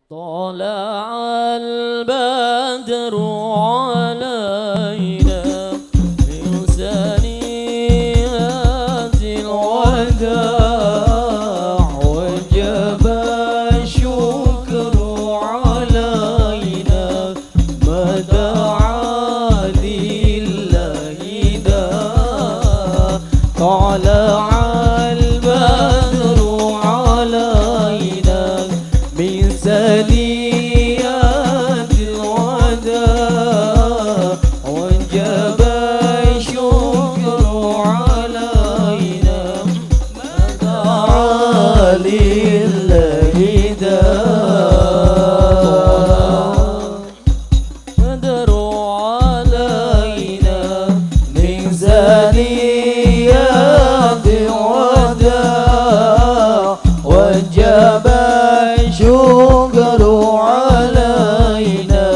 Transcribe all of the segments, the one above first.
طلع البدر علينا من ثنيات الوداع وجب الشكر علينا ما دعا لله دا طلع البدر علينا من ثنيات الوداع وجب الشكر علينا ما دعا لله دا بدر علينا من ثنيات الوداع وجب الشكر علينا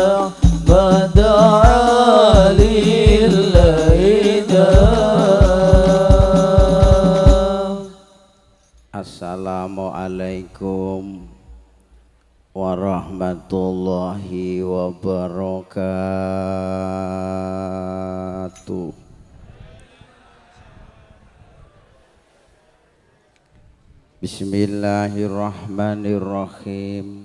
ما دعا لله دا. Assalamualaikum warahmatullahi wabarakatuh. Bismillahirrahmanirrahim.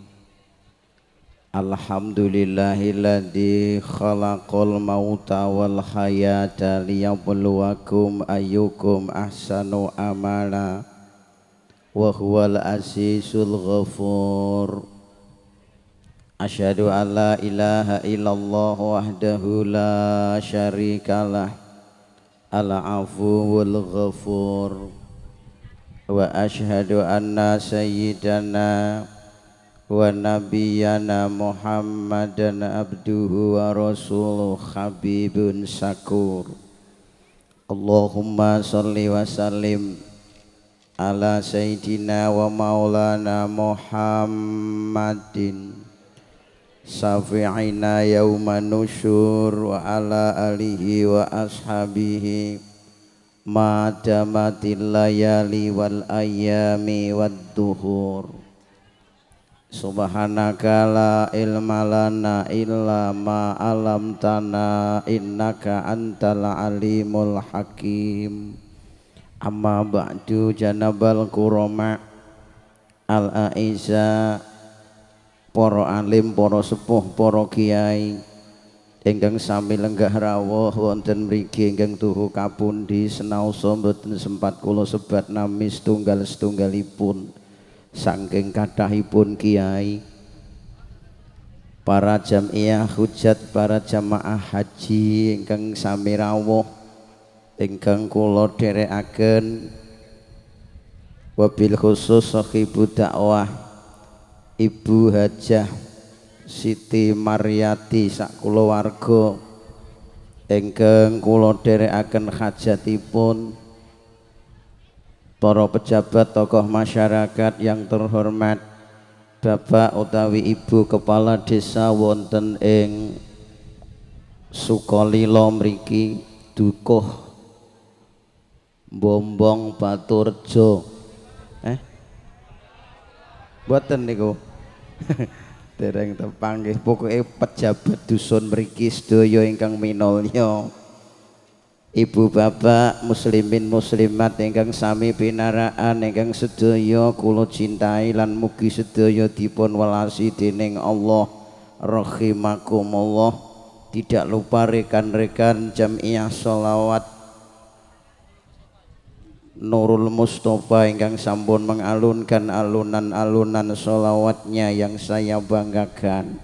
Alhamdulillahilladzi khalaqal mauta wal hayata liyabluwakum ayyukum ahsanu amala wa huwal azizul ghafur. Asyhadu an la ilaha illallah wahdahu la syarikalah al-afuwul ghafur wa asyhadu anna sayyidana wa nabiyyana Muhammadan abduhu wa rasuluh habibun syakur. Allahumma sholli wa sallim ala sayyidina wa maulana Muhammadin syafi'ina yauman nusyur wa ala alihi wa ashabihi ma damatil layali wal ayyami wad duhur. Subhanaka la ilma lana illa ma 'allamtana innaka antal alimul hakim. Amma ba'du janabal kurama al-aiza, para alim, para sepuh, para kiai ingkang sami lenggah rawuh wonten mriki ingkang tuhu kapundi senaosa mboten sempat kula sebat nami setunggal-setunggalipun saking kathahipun kiai, para jamiah hujat, para jamaah haji ingkang sami rawuh ingkang kula dherekaken, wabil khusus sahibu dakwah Ibu Hajah Siti Maryati sak kulawarga ingkang kula dherekaken hajatipun, para pejabat tokoh masyarakat yang terhormat, Bapak utawi Ibu Kepala Desa wonten ing Sukolilo mriki, Dukuh Bombong Baturejo. Mboten niku. Dereng tepang nggih, pokoke pejabat dusun mriki sedaya ingkang minulya. Ibu bapak muslimin muslimat ingkang sami pinaraan ingkang sedaya kula cintai lan mugi sedaya dipun welasi dening Allah rahimakumullah. Tidak lupa rekan-rekan jamiah sholawat Nurul Mustafa ingkang sampun mengalunkan alunan-alunan sholawatnya yang saya banggakan.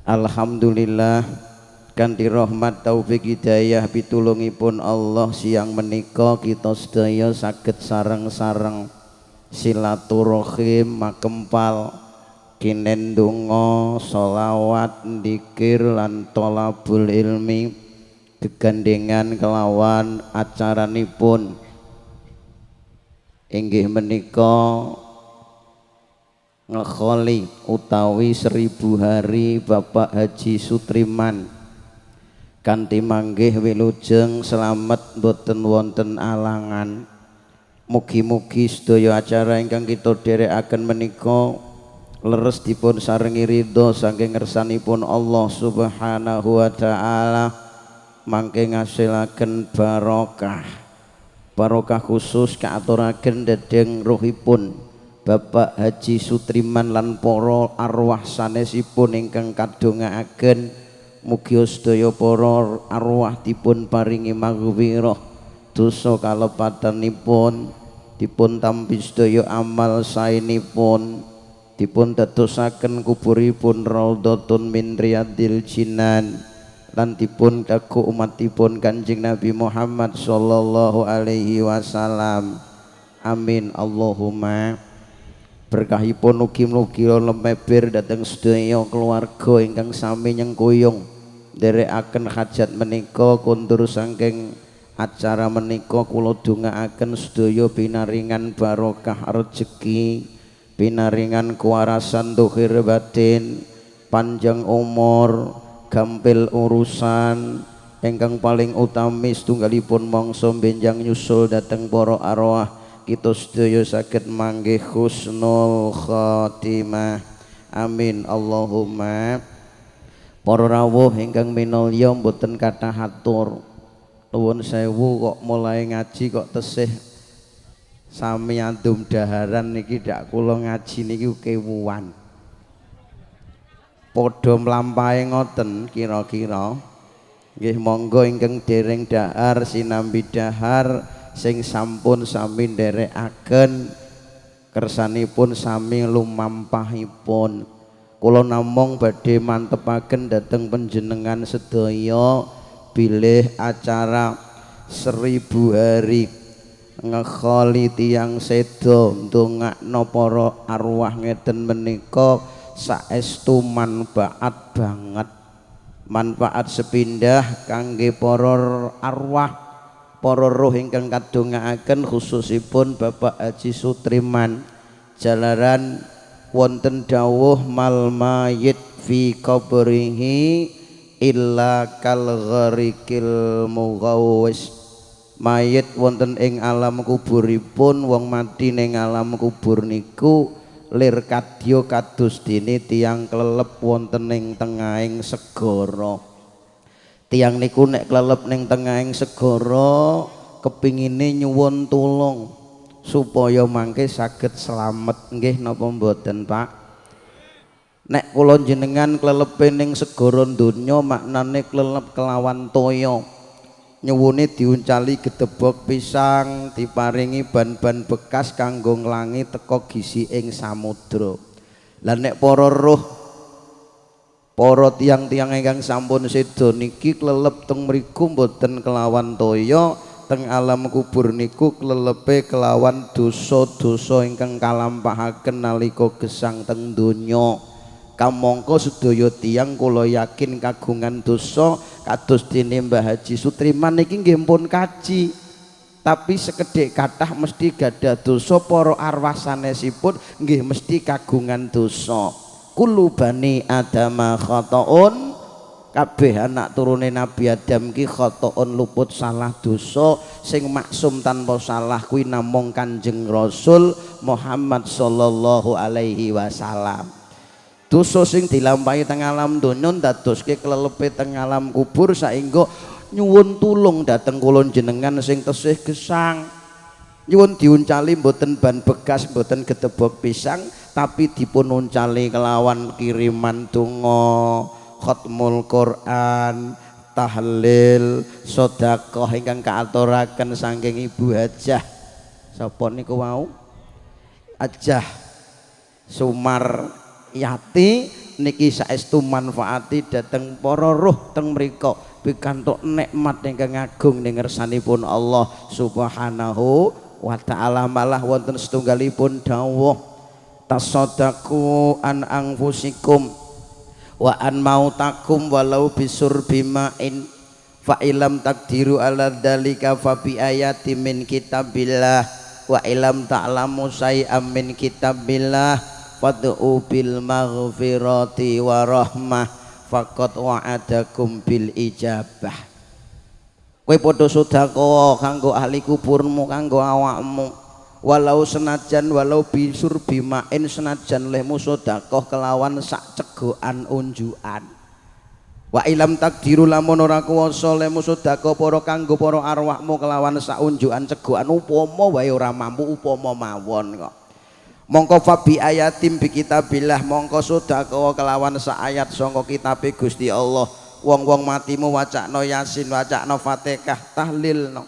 Alhamdulillah kanthi rahmat taufik hidayah pitulungipun Allah siang menika kita sedaya saged sareng-sareng silaturahim makempal kinen donga sholawat dzikir lan thalabul ilmi gegandengan kelawan acaranipun inggih menika ngekholi utawi 1000 hari Bapak Haji Sutriman kanthi manggih wilujeng slamet boten wonten alangan. Mugi-mugi sedaya acara ingkang kita dherekaken menika leres dipun sarengi ridho saking ngersanipun Allah Subhanahu wa taala, mangke ngasilaken barokah khusus kaaturaken dhateng ruhipun Bapak Haji Sutriman lan para arwah sanesipun ingkang kadongaaken mugi sedaya para arwah dipun paringi maghfirah dosa kalepatanipun, dipun tampi sedaya amal saenipun, dipun dadosaken kuburipun raudhatun min riyadil jinan, lan dipun kagem umatipun Kanjeng Nabi Muhammad sallallahu alaihi wasallam. Amin Allahumma. Berkahipun mugi-mugi lemeber dhateng sedaya keluarga ingkang sami nyengkuyung nderekaken hajat menika kundur saking acara menika. Kula dongaaken sedaya pinaringan barokah rejeki, pinaringan kewarasan dohir batin, panjang umur, gampil urusan, ingkang paling utami setunggalipun mangsa benjang nyusul dhateng para arwah kita sedaya saged manggih husnul khotimah. Amin Allahumma. Para rawuh ingkang minulya mboten kathah atur, nuwun sewu kok mulai ngaji kok tesih sami andum daharan niki dak kula ngaji niki kewuan. Padha mlampahe ngoten kira-kira. Nggih monggo ingkang dereng dahar sinambi dahar sing sampun sami nderekaken kersanipun sami lumampahipun. Kula namung badhe mantepaken dhateng panjenengan sedaya bilih acara 1000 hari ngekholi tiyang sedo ndongakno para arwah ngeten menika saestu manfaat banget, manfaat sepindah kangge para arwah, para roh ingkang kadongaaken khususipun Bapak Haji Sutriman. Jalaran wonten dawuh mal mayit fi qabrihi illa kal gharikil mughawwis. Mayit wonten ing alam kuburipun, wong mati ning alam kubur niku lir kadya kados dene tiyang klelep wonten ing tengahing segara. Tiyang niku nek klelep ning tengahing segara kepingine nyuwun tulung supaya mangke saged slamet. Nggih napa mboten Pak? Nek kula jenengan klelepe ning segara donya maknane klelep kelawan toya, nyuwune diuncali gedebok pisang, diparingi ban-ban bekas kanggo nglangi teka gisi ing samudra. Lah nek para roh, para tiang-tiang ingkang sampun sedo niki klelep teng mriku mboten kelawan toya, teng alam kubur niku klelepe kelawan dosa-dosa ingkang kalampahaken nalika gesang teng donya. Kamangka sedaya tiyang kula yakin kagungan dosa kados dene Mbah Haji Sutriman niki nggih pun kaji, tapi sekedhik kathah mesti gadah dosa. Para arwah sanesipun nggih mesti kagungan dosa. Kullu bani adama khata'un, kabeh anak turune Nabi Adam ki khata'un, luput salah dosa. Sing maksum tanpa salah kuwi namung Kanjeng Rasul Muhammad sallallahu alaihi wasallam. Dosa sing dilampahi teng alam donya ndadoske klelepe teng alam kubur saengga nyuwun tulung dhateng kula jenengan sing tesih gesang. Nyuwun diuncali mboten ban bekas, mboten gedebok pisang, tapi dipun uncali kelawan kiriman donga, khatmul Quran, tahlil, sedekah ingkang kaaturaken saking Ibu Hajah. Sapa niku wau? Hajah Sumar Yati niki saestu manfaati dhateng para ruh teng mrika pikantuk nikmat ingkang agung ning ngersanipun Allah Subhanahu wa taala. Malah wonten setunggalipun dawuh tasaddaqu an anfusikum wa an mautakum walau bisur bimain fa ilam takdiru ala dzalika fa bi ayati min kitabillah wa ilam ta'lamu syai'am min kitabillah fad'u bil maghfirati wa rahmah faqad wa'adakum bil ijabah. Kowe padha sedekah kanggo ahli kuburmu, kanggo awakmu. walau senajan walau bisur bimain senajan lehmu sedekah kelawan sak cegokan unjukan. Wa ilam takdiru lamun ora kuwasa lemu sedekah para kanggo para arwahmu kelawan sak unjukan cegokan upama wae ora mampu upama mawon kok. Mongko fabi ayatim bi kitabillah mongko sedekah kelawan sak ayat sangka kitabe Gusti Allah. Wong-wong matimu wacana Yasin wacana Fatihah tahlilno.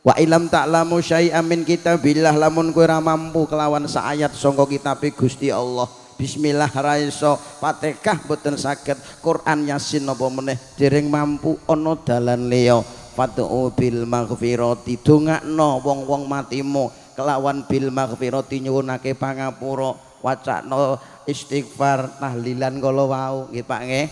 Wa ilam ta'lamu syai'an min kitabillah lamun kowe ora mampu kelawan sak ayat sangka kitabe Gusti Allah. Bismillah raiso Fatihah boten saged Quran Yasin napa meneh dereng mampu ana dalan liya fatu bil maghfirati dongakno wong-wong matimu kelawan bil maghfirati nyuwunake pangapura wacana istighfar tahlilan kala wau nggih Pak nggih.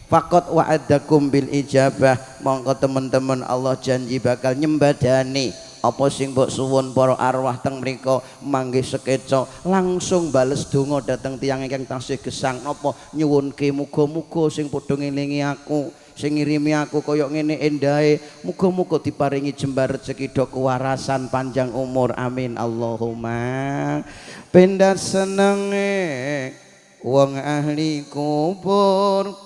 Faqat wa'adakum bil ijabah mongko teman-teman Allah janji bakal nyembadani apa sing mbok suwun para arwah teng mriku manggih sekeca langsung bales donga dhateng tiyang ingkang taksih gesang napa nyuwunke muga-muga sing padha ngelingi aku sing ngirimi aku kaya ngene endahe muga-muga diparingi jembar rezeki do kewarasan panjang umur amin Allahumma. Pendat senenge wong ahli kubur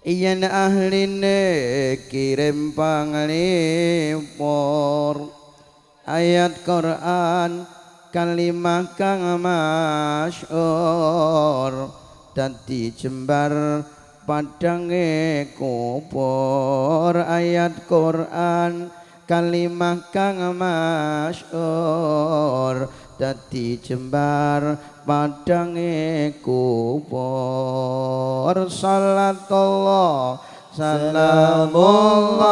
yen ahline kirim panglipur ayat Quran kalimah kang masyhur dadi jembar padange kubur ayat Quran kalimah kang masyhur dadi jembar padange kubur salatullah salamullah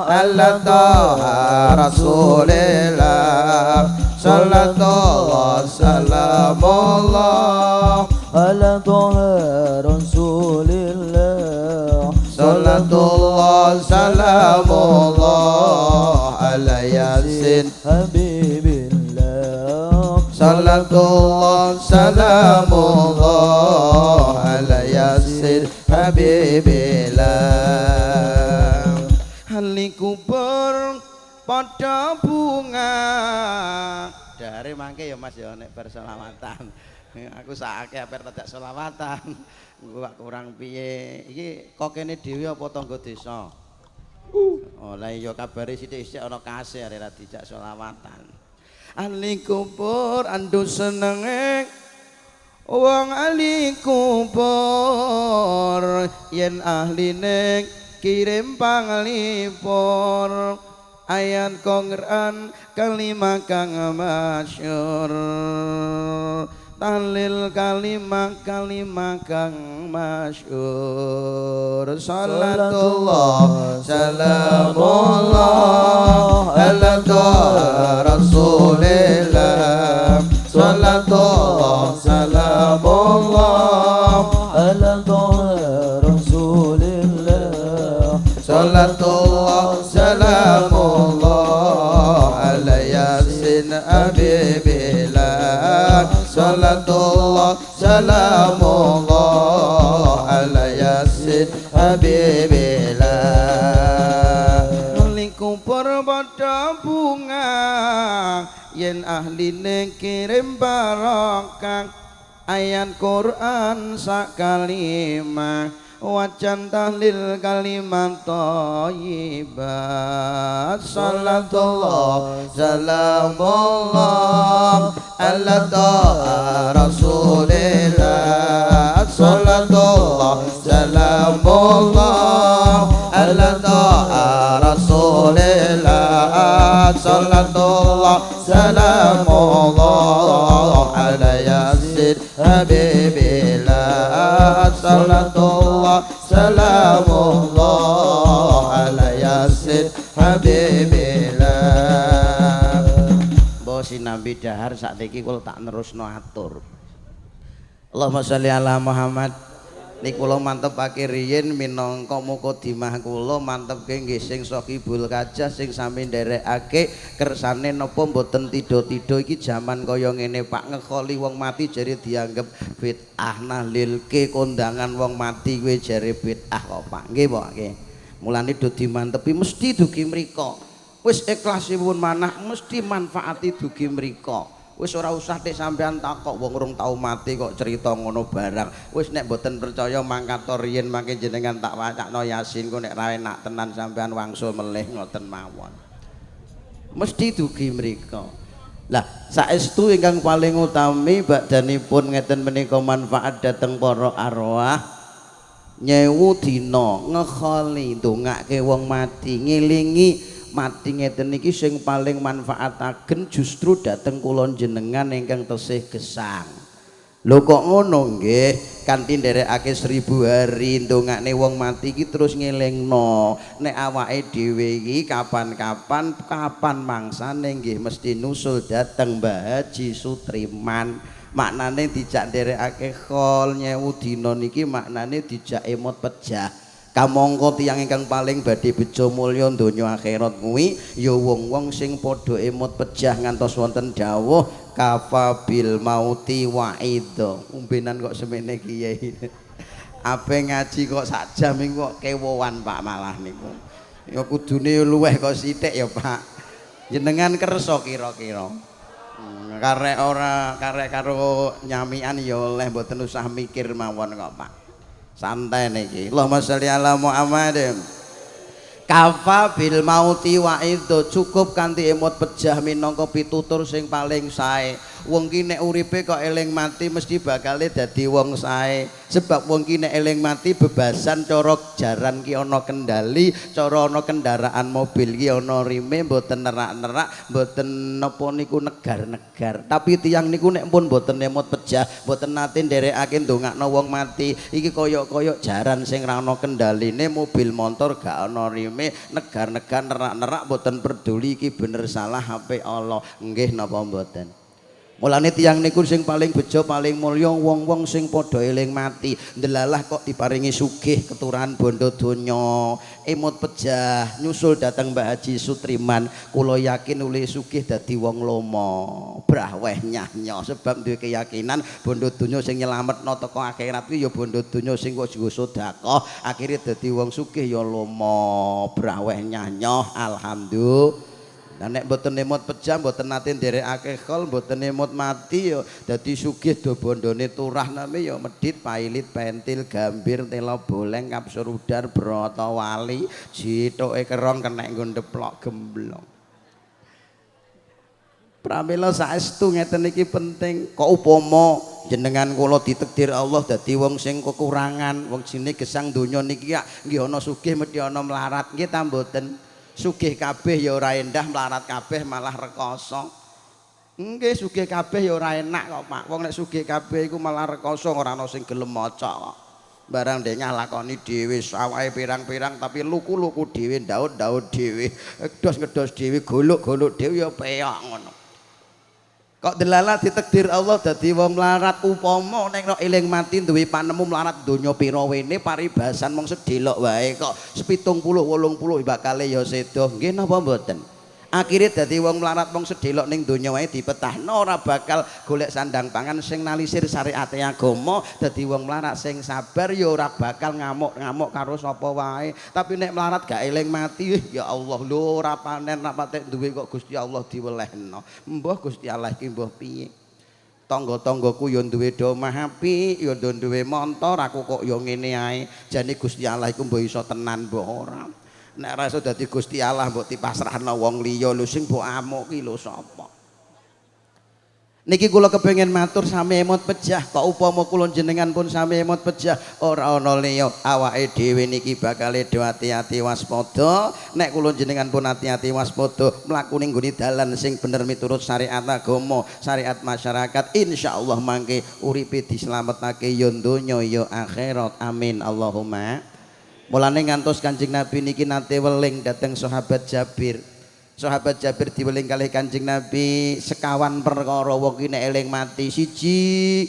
ala taha rasulillah salatullah salamullah ala taha rasulillah salatullah salamullah ala yasin habibillah salatullah salamullah ala yasin habibillah. Ahli kubur padha bunga dari mangke ya Mas ya nek berselawatan aku sakake aper tak selawatan gua kurang piye iki kok kene dhewe apa tangga desa. Oh lah iya kabare sithik-sithik ana kasih arek dijak selawatan. Ahli kubur andu senenge wong ahli kubur yen ahline kirim panglipur ayat Quran kalimah kang masyhur tahlil kalimah kang masyhur salatullah salamullah ala rasulillah salatullah salamullah ala taha rasulillah salatullah salamullah ala yasin habibillah salatullah salamullah ala yasin habibillah. Ahli kubur padha bunga yen ahline kirim barokah ayat Quran sak kalimah wajan tahlil kalimat thayyibat salatullah salamullah ala rasulillah salatullah salamullah ala rasulillah salatullah salamullah ala yasin habibillah salatullah salamullah ala yasin habibillah. Mbok sinambi dahar sakniki kula tak nerusno atur. Allahumma sholli ala Muhammad. Niku kula mantepake riyin minangka mukadimah kula mantepke nggih sing Sahibul Kajah sing sami nderekake kersane napa mboten tida-tida iki jaman kaya ngene Pak ngekoli wong mati jare dianggep bid'ah nahlilke kondangan wong mati kuwi jare bid'ah kok Pak nggih Pak nggih mulane do dimantepi mesti dugi mriko Wis ikhlasipun manah mesti manfaati dugi mriko. Wis ora usah nek sampean takok wong urung tau mati kok cerita ngono barang. Wis nek mboten percaya mangkato riyen mangke jenengan tak wacakno Yasin ku nek ra enak tenan sampean wangsul melih ngoten mawon. Mesti dugi mriko. Lah saestu ingkang paling utami badhanipun ngeten menika manfaat dhateng para arwah nyewu dina ngekholi ndongake wong mati ngelingi mati ngeten iki sing paling manfaataken justru dhateng kula jenengan ingkang tesih gesang. Lho kok ngono nggih, kanthi nderekake 1000 hari ndongakne wong mati iki terus ngelingno nek awake dhewe iki kapan-kapan kapan mangsane nggih mesti nusul dhateng Mbah Haji Sutriman. Maknane dijak nderekake khol nyewu dina niki maknane dijak emot pejah. Kamangka tiyang ingkang paling badhe bejo mulya donya akhirat kuwi ya wong-wong sing padha emot pejah ngantos wonten dawuh kafa bil mauti wa'idho. Umbenan kok semene kiai. Ape ngaji kok sak jam iku kok kewowan Pak malah niku. Ya kudune luweh kok sithik ya Pak. Jenengan kersa kira-kira. Karek ora karek karo nyamian ya oleh mboten usah mikir mawon kok Pak. Santai niki. Allahumma sholli ala Muhammad. Kafa bil mauti wa'idho, cukup kanthi emot pejah minangka pitutur sing paling sae. Wong ki nek uripe kok eling mati mesti bakale dadi wong sae. Sebab wong ki nek eling mati bebasan cara jaran ki ana kendali, cara ana kendaraan mobil ki ana rime mboten nerak-nerak, mboten napa niku negar-negar. Tapi tiyang niku nek pun mboten emot pejah, mboten nate nderekake ndongakno wong mati, iki koyok-koyok jaran sing ra ana kendaline, mobil motor gak ana rime, negar-negar nerak-nerak mboten peduli iki bener salah HP Allah. Nggih napa mboten? Mulane tiyang niku sing paling bejo paling mulya wong-wong sing padha eling mati. Ndelalah kok diparingi sugih keturunan bondo donya, emot pejah nyusul dateng Mbah Haji Sutriman. Kula yakin oleh sugih dadi wong lomo, brah weh nyah-nyoh sebab duwe keyakinan bondo donya sing nyelametno teko akhirat kuwi ya bondo donya sing kok nggo sedekah, akhire dadi wong sugih ya lomo, brah weh nyah-nyoh. Alhamdulillah. Nah nek mboten emot pejah mboten nate nderekake khol mboten emot mati ya dadi sugih do bondone turah name ya medhit pailit pentil gambir tela boleng kapsur udar brata wali jithuke kerong kenek nggo ndeplok gemblong. Pramila saestu ngeten iki penting. Kok upama jenengan kula ditakdir Allah dadi wong sing kekurangan, wong jenenge gesang donya niki nggih ana sugih mesti ana melarat nggih ta mboten? Sugih kabeh ya ora endah, melarat kabeh malah rekoso. Nggih sugih kabeh ya ora enak kok Pak. Wong nek sugih kabeh iku malah rekoso ora ana sing gelem maca kok. Barang dengah lakoni dhewe sawake pirang-pirang tapi luku-luku dhewe, ndaut-ndaut dhewe, ngedos-ngedos dhewe, goluk-goluk dhewe ya peok ngono. Kok delala ditakdir Allah dadi wong melarat upama nek eling mati duwe panemu melarat donya pira wene paribasan mung sedelok wae kok 70 80 bakale ya sedo nggih napa mboten. Akhire dadi wong melarat mung sedelok ning donya wae dipetahno ora bakal golek sandang pangan sing nalisir syariate agama. Dadi wong melarat sing sabar ya ora bakal ngamuk-ngamuk karo sapa wae. Tapi nek melarat gak eling mati ya Allah lho ora panen ra patek duwe kok Gusti Allah diwelehno. Mbah Gusti Allah iki mbah piye? Tangga-tanggaku ya duwe domah apik, ya duwe montor, aku kok ya ngene ae. Jane Gusti Allah iku mbah iso tenan mbah ora. Nek ra iso dadi Gusti Allah mbok dipasrahno wong liya lho sing mbok amuk ki lho sapa. Niki kula kepengin matur sami emot pejah kok upama kula jenengan pun sami emot pejah ora ana liya awake dhewe niki bakal do ati-ati waspada. Nek kula jenengan pun ati-ati waspada mlaku ning nggone dalan sing bener miturut syariat agama, syariat masyarakat, insyaallah mangke uripe dislametake ya donya ya akhirat. Amin Allahumma. Mulane ngantos Kanjeng Nabi niki nate weling dhateng sahabat Jabir. Sahabat Jabir diweling kalih Kanjeng Nabi sekawan perkara wong ki nek eling mati. Siji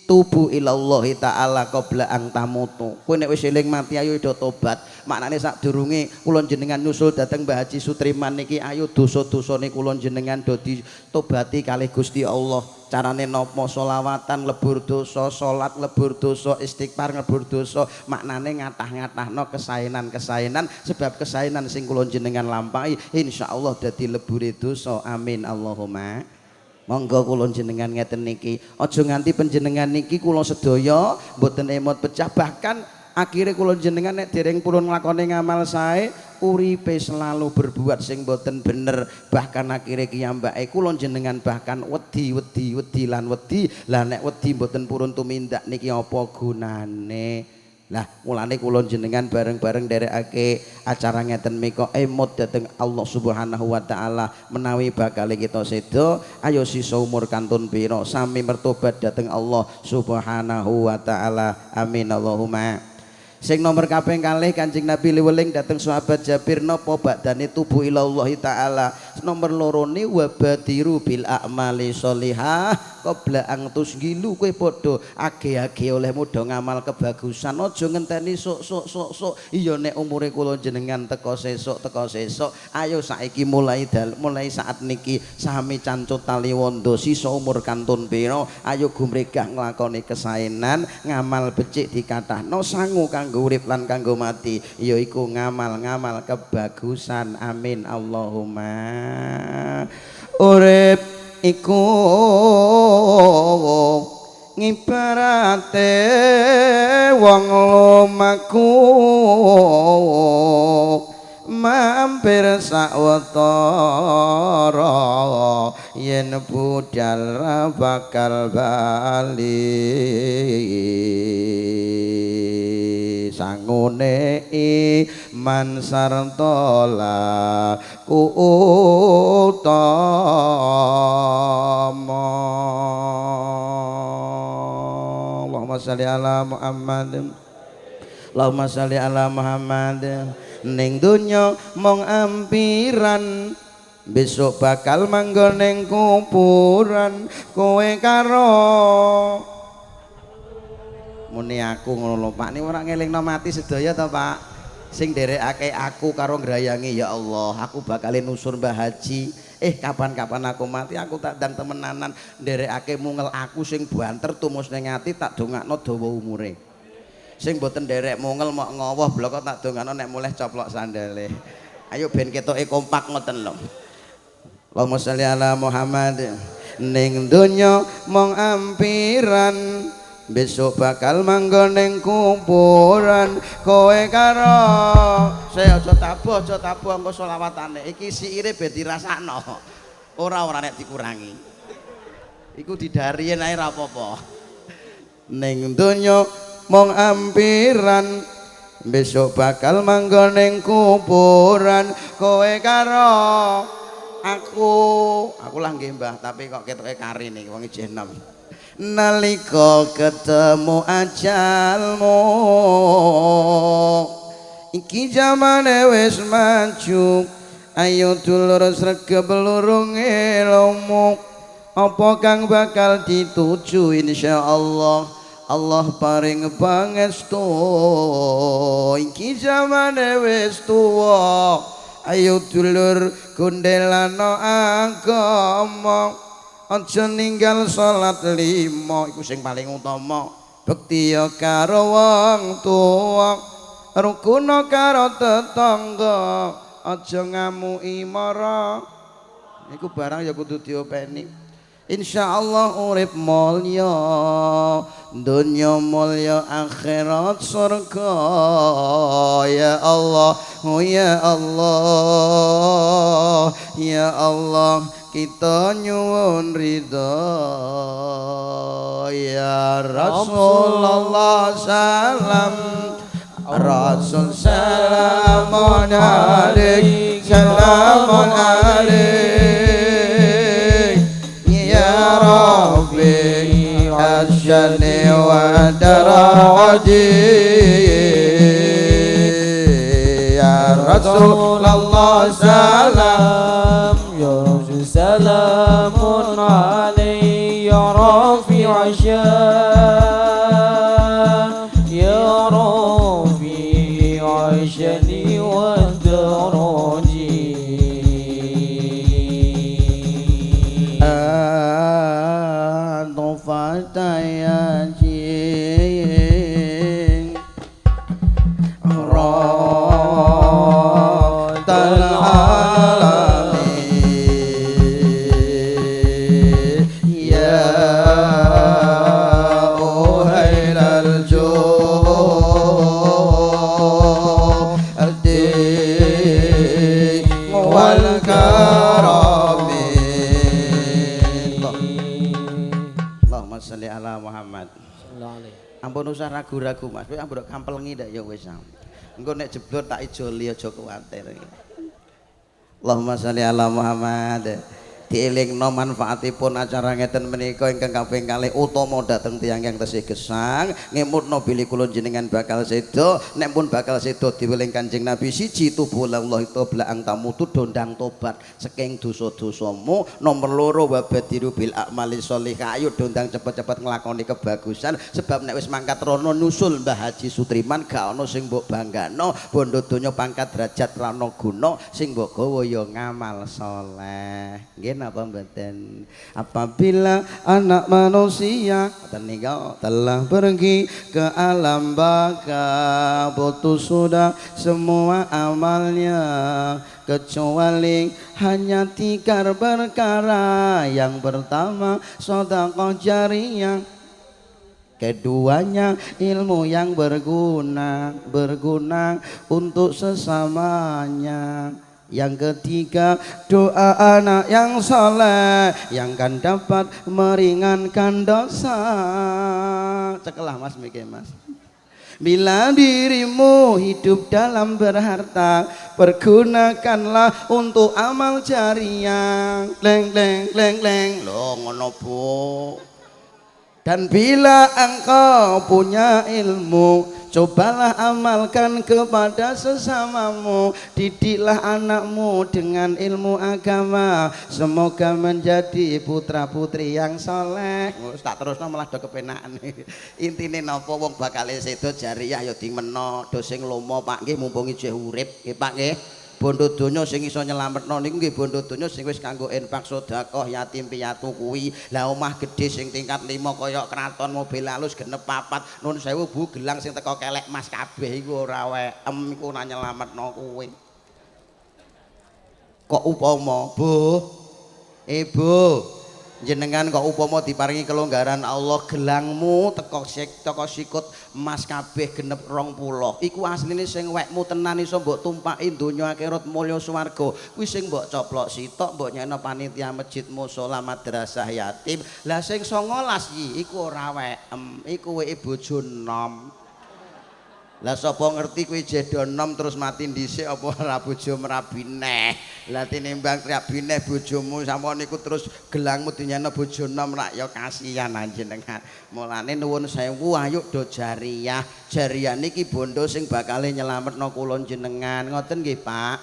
tubu ilallahi taala qabla ang tamutu. Kowe nek wis eling mati ayo do tobat. Maknane sadurunge kula jenengan nyusul dhateng Mbah Haji Sutriman niki ayo dosa-dosane kula jenengan do ditobati kalih Gusti Allah. carane nopo selawatan lebur dosa, salat lebur dosa, istighfar lebur dosa, maknane ngatah-ngatahno kesaenan-kesaenan sebab kesaenan sing kula jenengan lampahi insyaallah dadi lebure dosa. Amin Allahumma. Monggo kula jenengan ngeten niki, aja nganti panjenengan niki kula sedaya mboten emot pecah, bahkan akhirnya kula jenengan nek dereng purun nglakoni ngamal sae uripe selalu berbuat sing boten bener, bahkan akhirnya kiyambake kula jenengan bahkan wedi lan wedi lah nek wedi boten purun tumindak niki apa gunane. Lah mulane kula jenengan bareng-bareng nderekake acara ngeten mika emot dhateng Allah Subhanahu wa taala menawi bakal kita sedo ayo sisa umur kantun pira sami mertobat dhateng Allah Subhanahu wa taala. Amin Allahumma. Sing nomor kaping kalih Kanjeng Nabi liweling dateng sahabat Jabir napa badane tubuh ilallahi taala. Nomor loro ni wabadiru bil a'mali sholihah qabla ang tusgilu kowe padha age-age oleh muda ngamal kebagusan aja ngenteni sok iya nek umure kula jenengan teko sesuk ayo saiki mulai saat niki sami cancut tali wondo sisa umur kantun pira ayo gumregah nglakoni kesaenan ngamal becik dikathahno sangu kanggo urip lan kanggo mati yaiku ngamal kebagusan. Amin Allahumma. Urip iku ngibarate wong lumaku mampir sawetara yen budal bakal bali sangune iman sarta laku utama. Allahumma sholli ala Muhammad, Allahumma sholli ala Muhammad. Ning donya mong ampiran besok bakal manggon ning kuburan kowe karo muni aku ngono Pak. Ini ora ngelingno mati sedaya to Pak. Sing nderekake aku karo ngrayangi ya Allah, aku bakal nusur Mbah Haji. Kapan-kapan aku mati aku tak dan temenanan nderekake mungel aku sing banter tumus ning ati tak dongakno dawa umure. Sing mboten nderek mungel mok ngowoh blok tak dongakno nek mulih coplok sandale. Ayo ben ketoke kompak ngoten lho. Allahumma sholli ala Muhammad. Ning donya mong ampiran besok bakal manggon ning kuburan kowe karo saya aja tabuh engko selawatane iki sikire ben dirasakno ora nek dikurangi iku didariyen ae ra apa-apa. Ning donya mong ampiran besok bakal manggon ning kuburan kowe karo aku lah nggih Mbah tapi kok ketoke kari niki wong isih enom. Nalika ketemu ajalmu iki jamane wis maju ayo dulur sregep lurung ilmu apa kang bakal dituju insyaallah Allah paring pangestu iki jamane wis tuwa ayo dulur gondelano agama aja ninggal salat 5 iku sing paling utama bekti karo wong tuwa rukuna karo tetangga aja ngamuki mara iku barang ya kudu diopeni. Insyaallah urip mulya dunya mulya akhirat surga ya Allah ya Allah ya Allah kita nyuwun ridha ya Rasulullah salam Rasul salamun alaik salamun alaik ya Rabbi asyani wa darajati ya Rasulullah salam ya Rasul salamun alaik ya Rafi asyan ya Rafi asyani wa darajati Ampun usah ragu-ragu Mas, kowe ampun kampelengi ndak ya wis. Engko nek jeblok tak ijoli aja kuwatir. Allahumma sholli ala Muhammad. Dielingno manfaatipun acara ngeten menika ingkang kaping kalih utama dhateng tiyang yang tesih gesang ngemutno bilih kula jenengan bakal sedo nek pun bakal sedo diweling Kanjeng Nabi siji tubuhallahi tabla'ang tamutu dondang tobat saking dosa-dosamu nomor loro wabadiru bil a'mali sholihah ayo dondang cepet-cepet nglakoni kebagusan sebab nek wis mangkat rono nyusul Mbah Haji Sutriman gak ana sing mbok banggano bondo donya pangkat derajat rano guna sing mbok gawa ya ngamal saleh nggih apa mboten apabila anak manusia telah pergi ke alam baka putus sudah semua amalnya kecuali hanya 3 perkara yang pertama sedekah jariyah keduanya ilmu yang berguna untuk sesamanya yang ketiga doa anak yang soleh yang kan dapat meringankan dosa cekelah Mas mikir Mas bila dirimu hidup dalam berharta pergunakanlah untuk amal jariah leng lo ngono Bu dan bila engkau punya ilmu cobalah amalkan kepada sesamamu didiklah anakmu dengan ilmu agama semoga menjadi putra putri yang soleh tak terusno malah do kepenakan intine napa wong bakal sedo jariah ya dimeno do sing lomo Pak nggih mumpung isih urip nggih Pak nggih bondo donya sing iso nyelametno niku nggih bondo donya sing wis kanggo infak sedekah yatim piatu kuwi lah omah gedhe sing tingkat 5 kaya kraton mobil halus genep 4 nun sewu Bu gelang sing teko kelek Mas kabeh iku ora weem iku ora nyelametno kuwi kok upama Bu Ibu jenengan kok upama diparingi kelonggaran Allah gelangmu teko sikut emas kabeh genep 20 iku asline sing wekmu tenan iso mbok tumpaki donya akhirat mulya swarga kuwi sing mbok coplok sitok mbok nyekno panitia masjid musala madrasah yatim lah sing 19 iki iku ora wekem iku weke bojo nom lah sapa ngerti kuwi jedo nom terus mati dhisik apa ora bojo merabi neh lah tinimbang rabi neh bojomu sampun niku terus gelangmu dinyana bojo nom rak ya kasihan anjenengan mulane nuwun sewu ayo do jariah niki bondo sing bakal nyelametno kula jenengan ngoten nggih Pak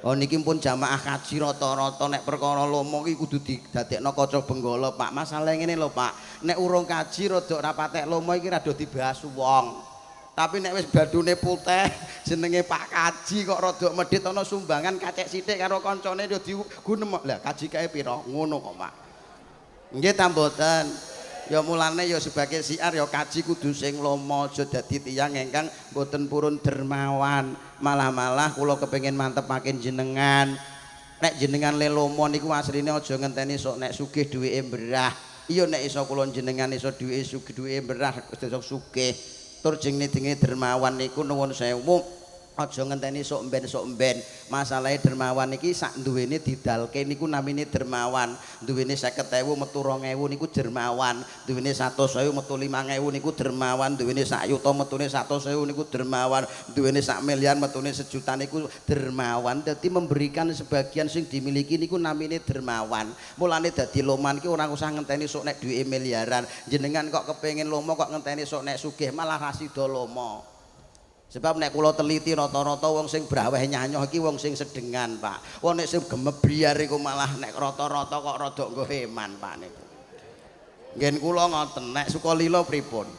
oh niki pun jamaah kaji rata-rata nek perkara lomo iki kudu didadekno kaca benggala Pak masalah ngene lho Pak nek urung kaji rada ora patek lomo iki rada dibahas wong tapi nek wis badune putih jenenge Pak Kaji kok rada medhit ana sumbangan kacek sithik karo kancane yo digunem lah kaji kae pira ngono kok Pak nggih ta mboten ya mulane ya sebagai siar ya kaji kudu sing lomo aja dadi tiyang ingkang mboten purun dermawan malah kula kepengin mantepaken jenengan nek jenengan le lomo niku asline aja ngenteni sok nek sugih duwike mberah iya nek iso kula jenengan iso duwike mberah iso sugih tur jenenge dermawan niku nuwun sewu aja ngenteni sok emben masalahe dermawan iki sak duwene didalke niku namine dermawan duwene 50.000 metu 2.000 niku dermawan duwene 100.000 metu 5.000 niku dermawan duwene 1 yuta metune 100.000 niku dermawan duwene 1 miliar metune 1 juta niku dermawan dadi memberikan sebagian sing dimiliki niku namine dermawan mulane dadi loman iki ora usah ngenteni sok nek duwike miliaran jenengan kok kepengin lomo kok ngenteni sok nek sugih malah ra sida lomo sebab nek kula teliti rata-rata wong sing braweh nyanyoh iki wong sing sedengan Pak wong nek sing gemebiar iku malah nek rata-rata kok rada nggo heman Pak niku ngen kula ngoten nek sukalila pripun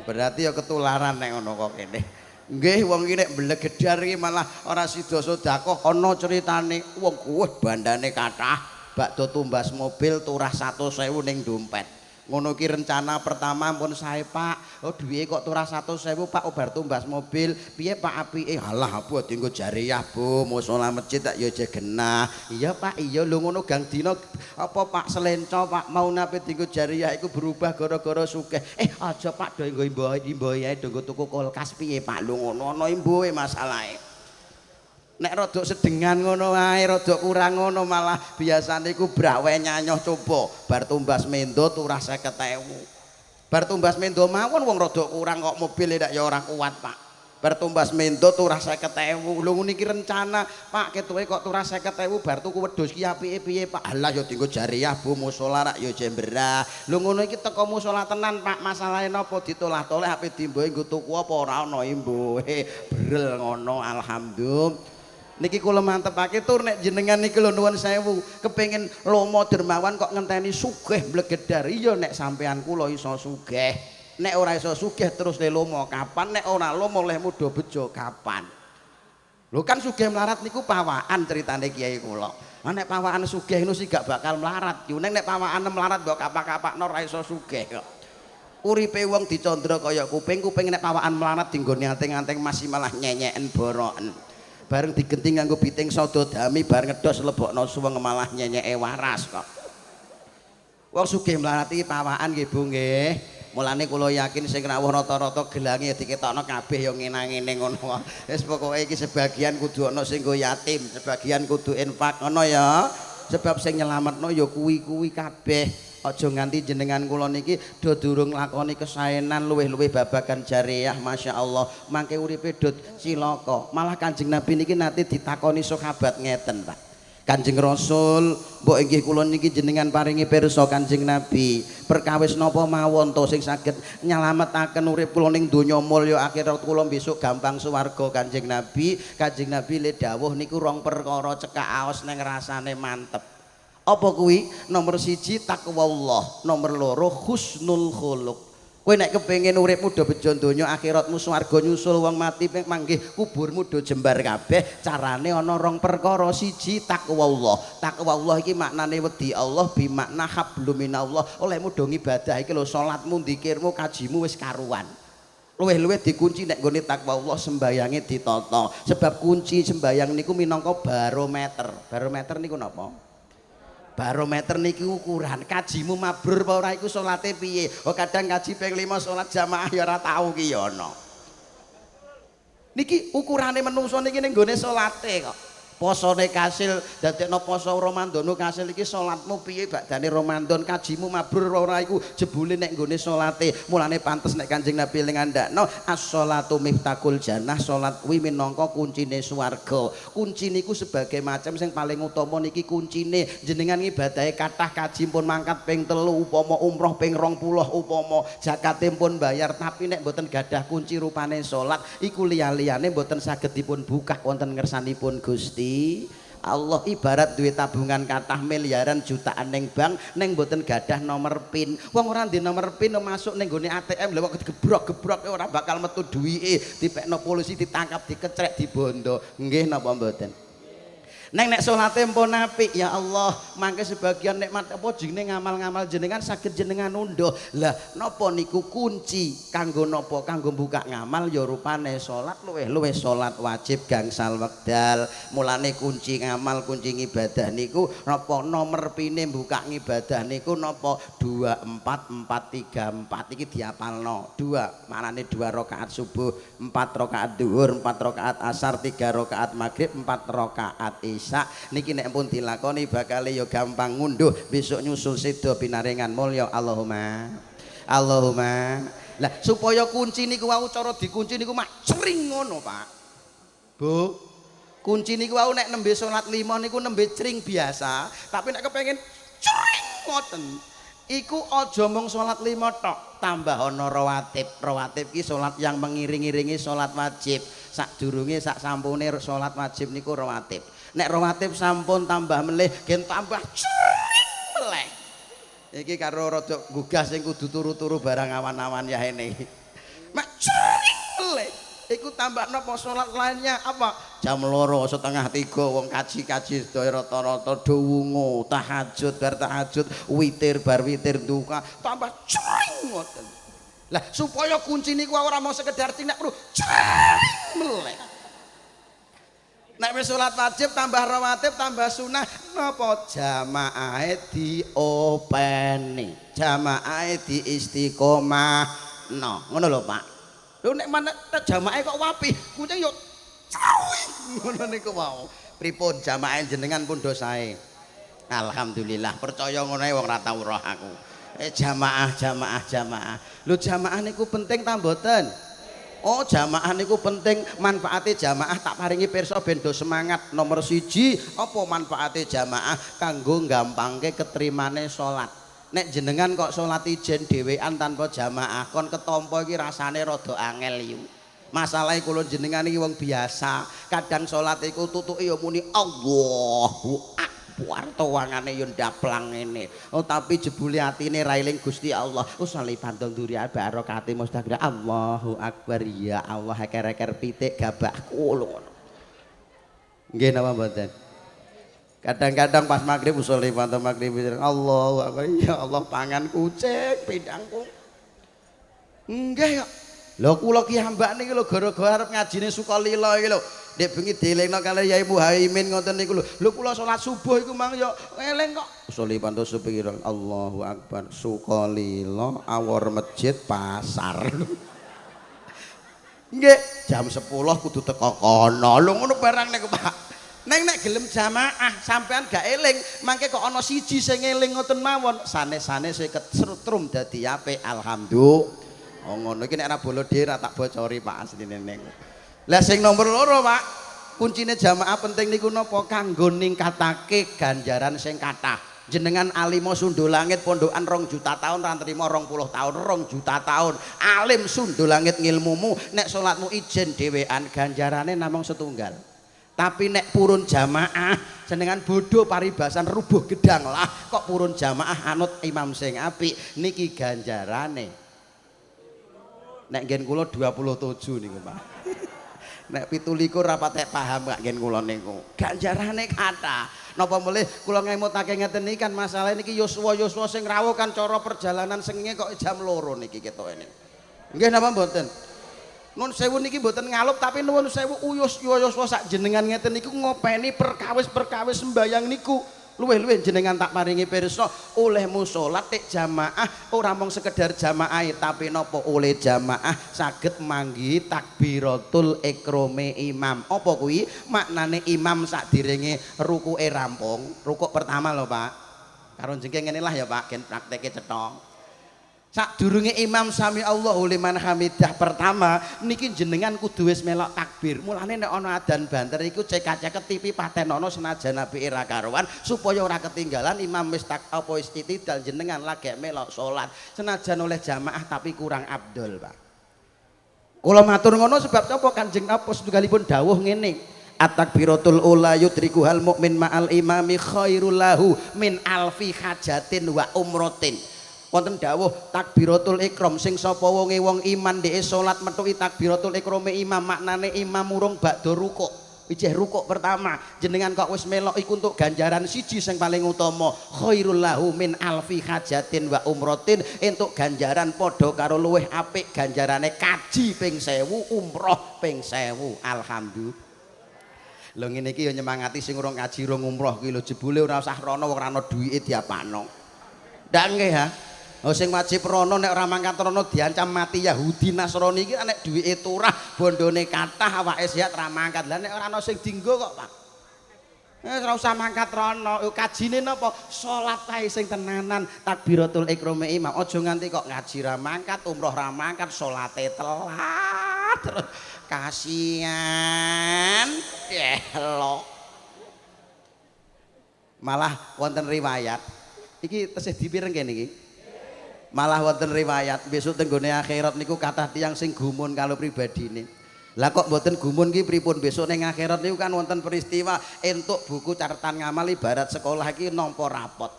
berarti ya ketularan nek ngono kok kene nggih wong iki nek mblegedar iki malah ora sida sedekah ana critane wong kuweh bandane kathah bakdo tumbas mobil turah 100.000 ning dompet ngono ki rencana pertama pun sae Pak oh duwe kok turah 100.000 Pak obar tumbas mobil piye Pak apike halah Bu dienggo jariah Bu musala masjid tak ya aja genah iya Pak iya lho ngono gang dina apa Pak selenco Pak mau nape dienggo jariah iku berubah gara-gara sugih aja Pak do nggo imbohe ae do tuku kulkas piye Pak lho ngono ana imbohe masalahe nek rada sedengan ngono wae rada kurang ngono malah biasane iku brawe nyanyoh coba bar tumbas mendo turah 50.000 Bar tumbas mendo mawon wong rada kurang kok mobil ndak ya ora kuat Pak. Bar tumbas mendo turah 50.000. Lho ngene iki rencana Pak ketuke kok turah 50.000 bar tuku wedhus ki apike piye Pak? Alah ya dienggo jariah bu musala rak ya jemberah. Lho ngono iki teko musala tenan Pak. Masalahe napa ditolah-toleh ape dimboe nggo tuku apa ora ana imbuhe. Brel ngono alhamdulillah. Niki kula mantepake tur nek jenengan niki lho nuwun sewu kepengin lomo dermawan kok ngenteni sugih blegedar. Iya nek sampean kula iso sugih. Nek ora iso sugih terus le lomo kapan, nek ora lomo leh muda bejo kapan. Lho kan sugih melarat niku pawaan ceritane kiai kula. Nek pawaan sugih niku sih gak bakal melarat. Yo nek pawaan melarat mbok kapak-kapakno ora iso sugih kok. Uripe wong dicandra kaya kuping nek pawaan melarat dinggone anting-anting masih malah nyenyeken boroken. Bareng digenting nganggo biting sodo dami bareng ngedos lebokno suweng malah nyenyeke waras kok. Wong sugih melarat iki pawaan nggih Bu nggih. Mulane kula yakin sing rawuh rata-rata gelange ya diketokno kabeh ya ngene-ngene ngono. Wis pokoke iki sebagian kudu ana sing nggo yatim, sebagian kudu infak ngono ya. Sebab sing nyelametno ya kuwi-kuwi kabeh. Aja nganti jenengan kula niki do durung nglakoni kesaenan luwih-luwih babagan jariah masyaallah mangke uripe dot cilaka. Malah Kanjeng Nabi niki nate ditakoni sahabat ngeten Pak. Kanjeng Rasul mbok inggih kula niki jenengan paringi pirsa Kanjeng Nabi perkawis napa mawon to sing saged nyalametaken urip kula ning donya mulya akhirat kula besok gampang swarga Kanjeng Nabi. Kanjeng Nabi le dawuh niku rong perkara cekak aos ning rasane mantep. Apa kuwi? Nomor 1 takwallah, nomor 2 husnul khuluq. Kowe nek kepengin uripmu do bejo donya akhiratmu swarga nyusul wong mati manggih kuburmu do jembar kabeh, carane ana rong perkara. 1 takwallah. Takwallah iki maknane wedi Allah bi makna hablum minallah. Olehmu do ngibadah iki lho salatmu, dzikirmu, kajimu wis karuan. Luwih-luwih dikunci nek nggone takwallah sembayange ditata. Sebab kunci sembayang niku minangka barometer. Barometer niku napa? Barometer niki ukuran kajimu mabrur apa ora iku salate piye. Oh kadang kaji ping 5 salat jamaah ya ora tau ki ya ana. Niki ukurane menungso niki ning gone salate kok. Posone kasil dadekno poso Ramadan kasil iki salatmu piye badane Ramadan kajimu mabrur ora iku jebule nek nggone salate. Mulane pantes nek Kanjeng Nabi ngandakno as-sholatu miftakul jannah, salat kuwi minangka kuncine swarga. Kunci niku sebagai macam sing paling utama niki kuncine jenengan ngibadahe kathah kaji pun mangkat ping 3 upama umroh ping 20 upama zakate pun bayar tapi nek mboten gadah kunci rupane salat iku liya-liyane mboten saged dipun buka wonten ngersanipun Gusti Allah. Ibarat duit tabungan kathah miliaran jutaan ning bank ning mboten gadah nomor PIN. Wong ora ndek nomor PIN masuk ning gone ATM lha kok gebrok-gebrok ora bakal metu duwike, dipekno polisi ditangkap dikecrek dibondo. Nggih napa mboten? Neng nek salate mpun apik ya Allah, mangke sebagian nikmat apa jenenge ngamal-ngamal jenengan saged jenengan unduh. Lah napa niku kunci kanggo napa? Kanggo buka ngamal ya rupane salat luwih-luwih salat wajib gangsal wekdal. Mulane kunci ngamal, kunci ngibadah niku napa? Nomor pine buka ngibadah niku napa? 24 4 3 4 iki diapalno. 2 manane 2 rakaat subuh, 4 rakaat zuhur, 4 rakaat asar, 3 rakaat maghrib, 4 rakaat niki nek pun dilakoni bakal ya gampang ngunduh besok nyusul sedo pinaringan mulya Allahumma Allahumma. Lah supaya kunci niku wau cara dikunci niku mak cring ngono Pak Bu. Kunci niku wau nek nembe salat 5 niku nembe cring biasa, tapi nek kepengin cring ngoten iku aja mung salat 5 tok, tambah ana rawatib. Rawatib ki salat yang mengiring-iringi salat wajib. Sadurunge sak sampune salat wajib niku rawatib. Nek rawatib sampun tambah melih gen tambah cering meleh. Iki karo rada gugah sing kudu turu-turu barang awan-awan ya ini. Mak cering meleh. Iku tambah napa salat lainnya apa? Jam 2:30 wong kaji-kaji sedaya rata-rata do wungu, tahajud bar tahajud, witir bar witir duka, tambah cering ngoten. Lah supaya kunci niku ora mau sekedar tindak perlu cering meleh. Nek wis salat wajib tambah rawatib tambah sunah napa jamaahe diopeni, jamaahe diistiqomahno. Ngono lho Pak. Lho nek mana jamaahe kok wapi, kucing yo cawing ngono niku wae. Pripun jamaahe jenengan pun dosae? Alhamdulillah percaya ngono wong ra tau roh aku. Jamaah. Lho jamaah niku penting ta mboten? Oh jamaah niku penting, manfaate jamaah tak paringi pirsa ben do semangat. Nomor 1, apa manfaate jamaah? Kanggo gampangke ketrimane salat. Nek jenengan kok salat ijen dhewean tanpa jamaah kon ketampa iki rasane rada angel yu. Masalahe kula jenengan iki wong biasa, kadang salat iku tutuke ya muni Allahu Akbar. Warto wangane yo ndaplang ngene. Oh tapi jebule atine ra eling Gusti Allah. Usali pantun durian barokate mustaqbil. Allahu Akbar ya Allah eker-eker pitik gabahku ngono. Nggih napa mboten? Kadang-kadang pas magrib usali pantun magrib Allahu Akbar ya Allah pangan kucing pindangku. Nggih kok. Lho kula ki hambak niki lho gara-gara arep ngajine Sukalila iki lho. Dek bengi dielingno kali Yai Muhaimin ngoten niku lho. Lho kula salat subuh iku mang ya eling kok. Sholli pantu sepira Allahu Akbar Sukalila awor masjid pasar. Nggih, jam 10 kudu teko kono. Lho ngono barang niku Pak. Nek gelem jamaah sampean gak eling, mangke kok ana siji sing eling ngoten mawon. Sanes-sanes ketrum dadi apik alhamdulillah. Oh ngono iki nek ora bolo dhewe ra tak bocori Pak asline niku. Lah sing nomor 2 Pak, kuncine jamaah penting niku napa? Kanggo ningkatake ganjaran sing kathah. Jenengan alimo Sundho Langit pondokan 2 juta tahun ra nrimo 20 tahun, 2 juta tahun. Alim Sundho Langit ngilmumu, nek salatmu ijen dhewean ganjarane namung setunggal. Tapi nek purun jamaah jenengan bodho paribasan rubuh gedang lah kok purun jamaah anut imam sing apik niki ganjarane. Nek ngen kula 27 niku Pak. Nek 17 rapatek paham gak ngen kula niku. Ganjarane kathah. Napa mulih kula ngemutake ngeten iki kan masalah niki yuswa-yuswa sing rawuh kan cara perjalanan sengenge kok jam 2 niki ketoke niku. Nggih napa mboten? Nun sewu niki mboten ngalup tapi nuwun sewu uyus-yuswa sak jenengan ngeten niku ngopeni perkawis-perkawis sembayang niku. Luwih-luwih jenengan tak paringi pirsa olehmu salat tek jamaah ora mung sekedar jamaah tapi napa oleh jamaah saged manggihi takbiratul ikrame imam. Apa kuwi? Maknane imam sakderenge rukuke rampung. Rukuk pertama lho Pak. Karo jengking ngene lah ya Pak, gen prakteke cetha. Sadurunge imam sami Allahu liman hamidah pertama niki jenengan kudu wis melok takbir. Mulane nek ana adzan banter iku cek-ceket TV patenono senajan nabi ira karuan supaya ora ketinggalan imam wis tak apa istidal jenengan lagi melok salat. Senajan oleh jamaah tapi kurang abdol, Pak. Kula matur ngono sebab apa Kanjeng apa setunggalipun dawuh ngene. At-takbiratul ula yudrikuhal mukmin ma'al imami khairul lahu min alfi hajatin wa umratin. Wonten dawuh takbiratul ikram sing sapa wonge wong iman dhek salat metuki takbiratul ikrame imam maknane imam murung badha rukuk. Ijeh rukuk pertama jenengan kok wis melok iku untuk ganjaran siji sing paling utama khairul lahu min alfi hajatin wa umratin entuk ganjaran padha karo luweh apik ganjarane kaji ping 1000 umroh ping 1000 alhamdulillah. Lho ngene iki ya nyemangati sing urung kaji urung umroh kuwi lho jebule ora usah rono wong ora ana duwike diapakno. Ndak nggih ha. Oh sing wajib rono nek ora mangkat rono diancam mati Yahudi Nasrani iki nek duwike turah bondone kathah awake sehat ra mangkat. Lah nek ora ana sing dienggo kok Pak. Ora usah mangkat rono. Kajine napa? Salat wae sing tenanan takbiratul ikrame imam. Aja nganti kok ngaji ra mangkat, umroh ra mangkat, salate telat. Terus kasihan elok. Malah wonten riwayat iki tesih dipireng kene iki. Malah wonten riwayat besok tenggone akhirat niku kathah tiyang sing gumun kalau pribadine. Lah kok mboten gumun ki pripun besok ning akhirat niku kan wonten peristiwa entuk buku catatan ngamal ibarat sekolah iki nampa rapot.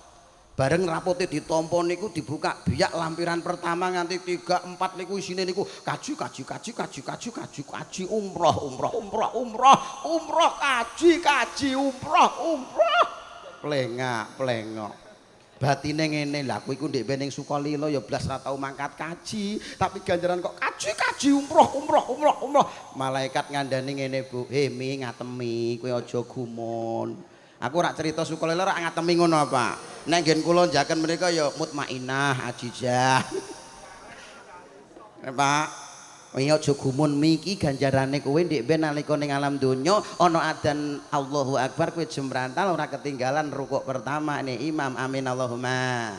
Bareng rapote ditampa niku dibuka biyak lampiran pertama nganti 3 4 niku isine niku kaji umroh kaji umroh plengak. Batine ngene lah kowe iku ndek bening Sukalila ya blas ra tau mangkat kaji tapi ganjaran kok kaji umroh. Malaikat ngandani ngene Bu, mi ngatemi kowe aja gumun. Aku ora cerita Sukalila ora ngatemi ngono apa. Nek nggen kula njaken mriko ya mutmainah ajijah. Pak, kowe aja gumun miki ganjarane kowe ndek ben nalika ning alam donya ana adzan Allahu Akbar kowe jembrantal ora ketinggalan rukuk pertama nih imam amin Allahumma.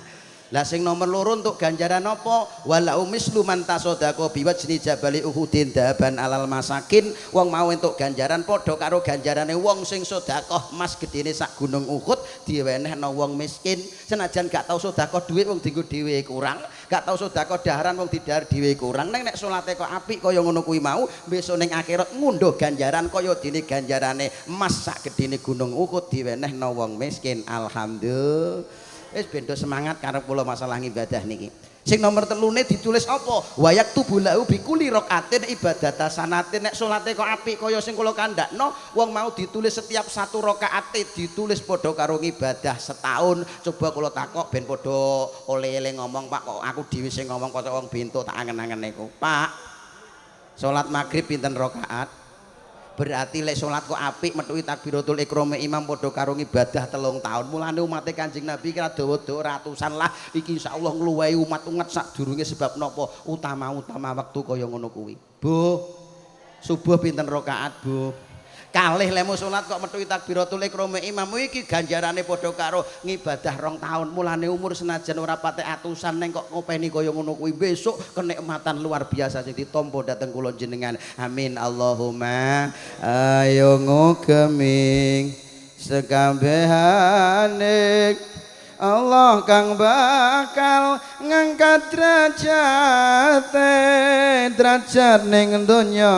Lah sing nomor loro untuk ganjaran apa? Walau mislu man tasaddaqa biwajni jabali Uhudin daban alal masakin. Wong mau entuk ganjaran padha karo ganjarane wong sing sedekah emas gedene sak gunung Uhud diwenehno wong miskin. Senajan gak tau sedekah dhuwit wong dienggo dhewe kurang, gak tau sedekah daharan wong didahar dhewe kurang. Nek salate kok apik kaya ngono kuwi mau, besok ning akhirat ngunduh ganjaran kaya dene ganjarane emas sak gedene gunung Uhud diwenehno wong miskin. Alhamdulillah. Wis bendo semangat karep kula masalah ibadah niki. Sing nomor telune ditulis apa? Wayak tubulau bikuli rokaatin ibadata sanatin. Nek salate kok apik kaya sing kula kandhakno, wong mau ditulis setiap satu rakaate ditulis padha karo ibadah setahun. Coba kula takok ben padha oleh-oleh ngomong, Pak, kok aku dhewe sing ngomong kok wong bento tak angen-angen niku. Pak, salat maghrib pinten rakaat? Berarti lek salat kok apik metuhi takbiratul ihram imam padha karo ibadah 3 tahun. Mulane umat Kanjeng Nabi kira dawa-dawa ratusan lah iki insyaallah ngluwehi umat-umat sadurunge sebab napa utama-utama waktu kaya ngono kuwi. Bu, subuh pinten rakaat, Bu? Kalih lemu salat kok metuhi takbiratul ihram imam iki ganjarane padha karo ngibadah 2 tahun. Mulane umur senajan ora patek atusan neng kok ngopeni kaya ngono kuwi besok kenikmatan luar biasa sing ditampa dhateng kula jenengan. Amin Allahumma. Ayo ngugemi sekabehane Allah kang bakal ngangkat derajat ning donya,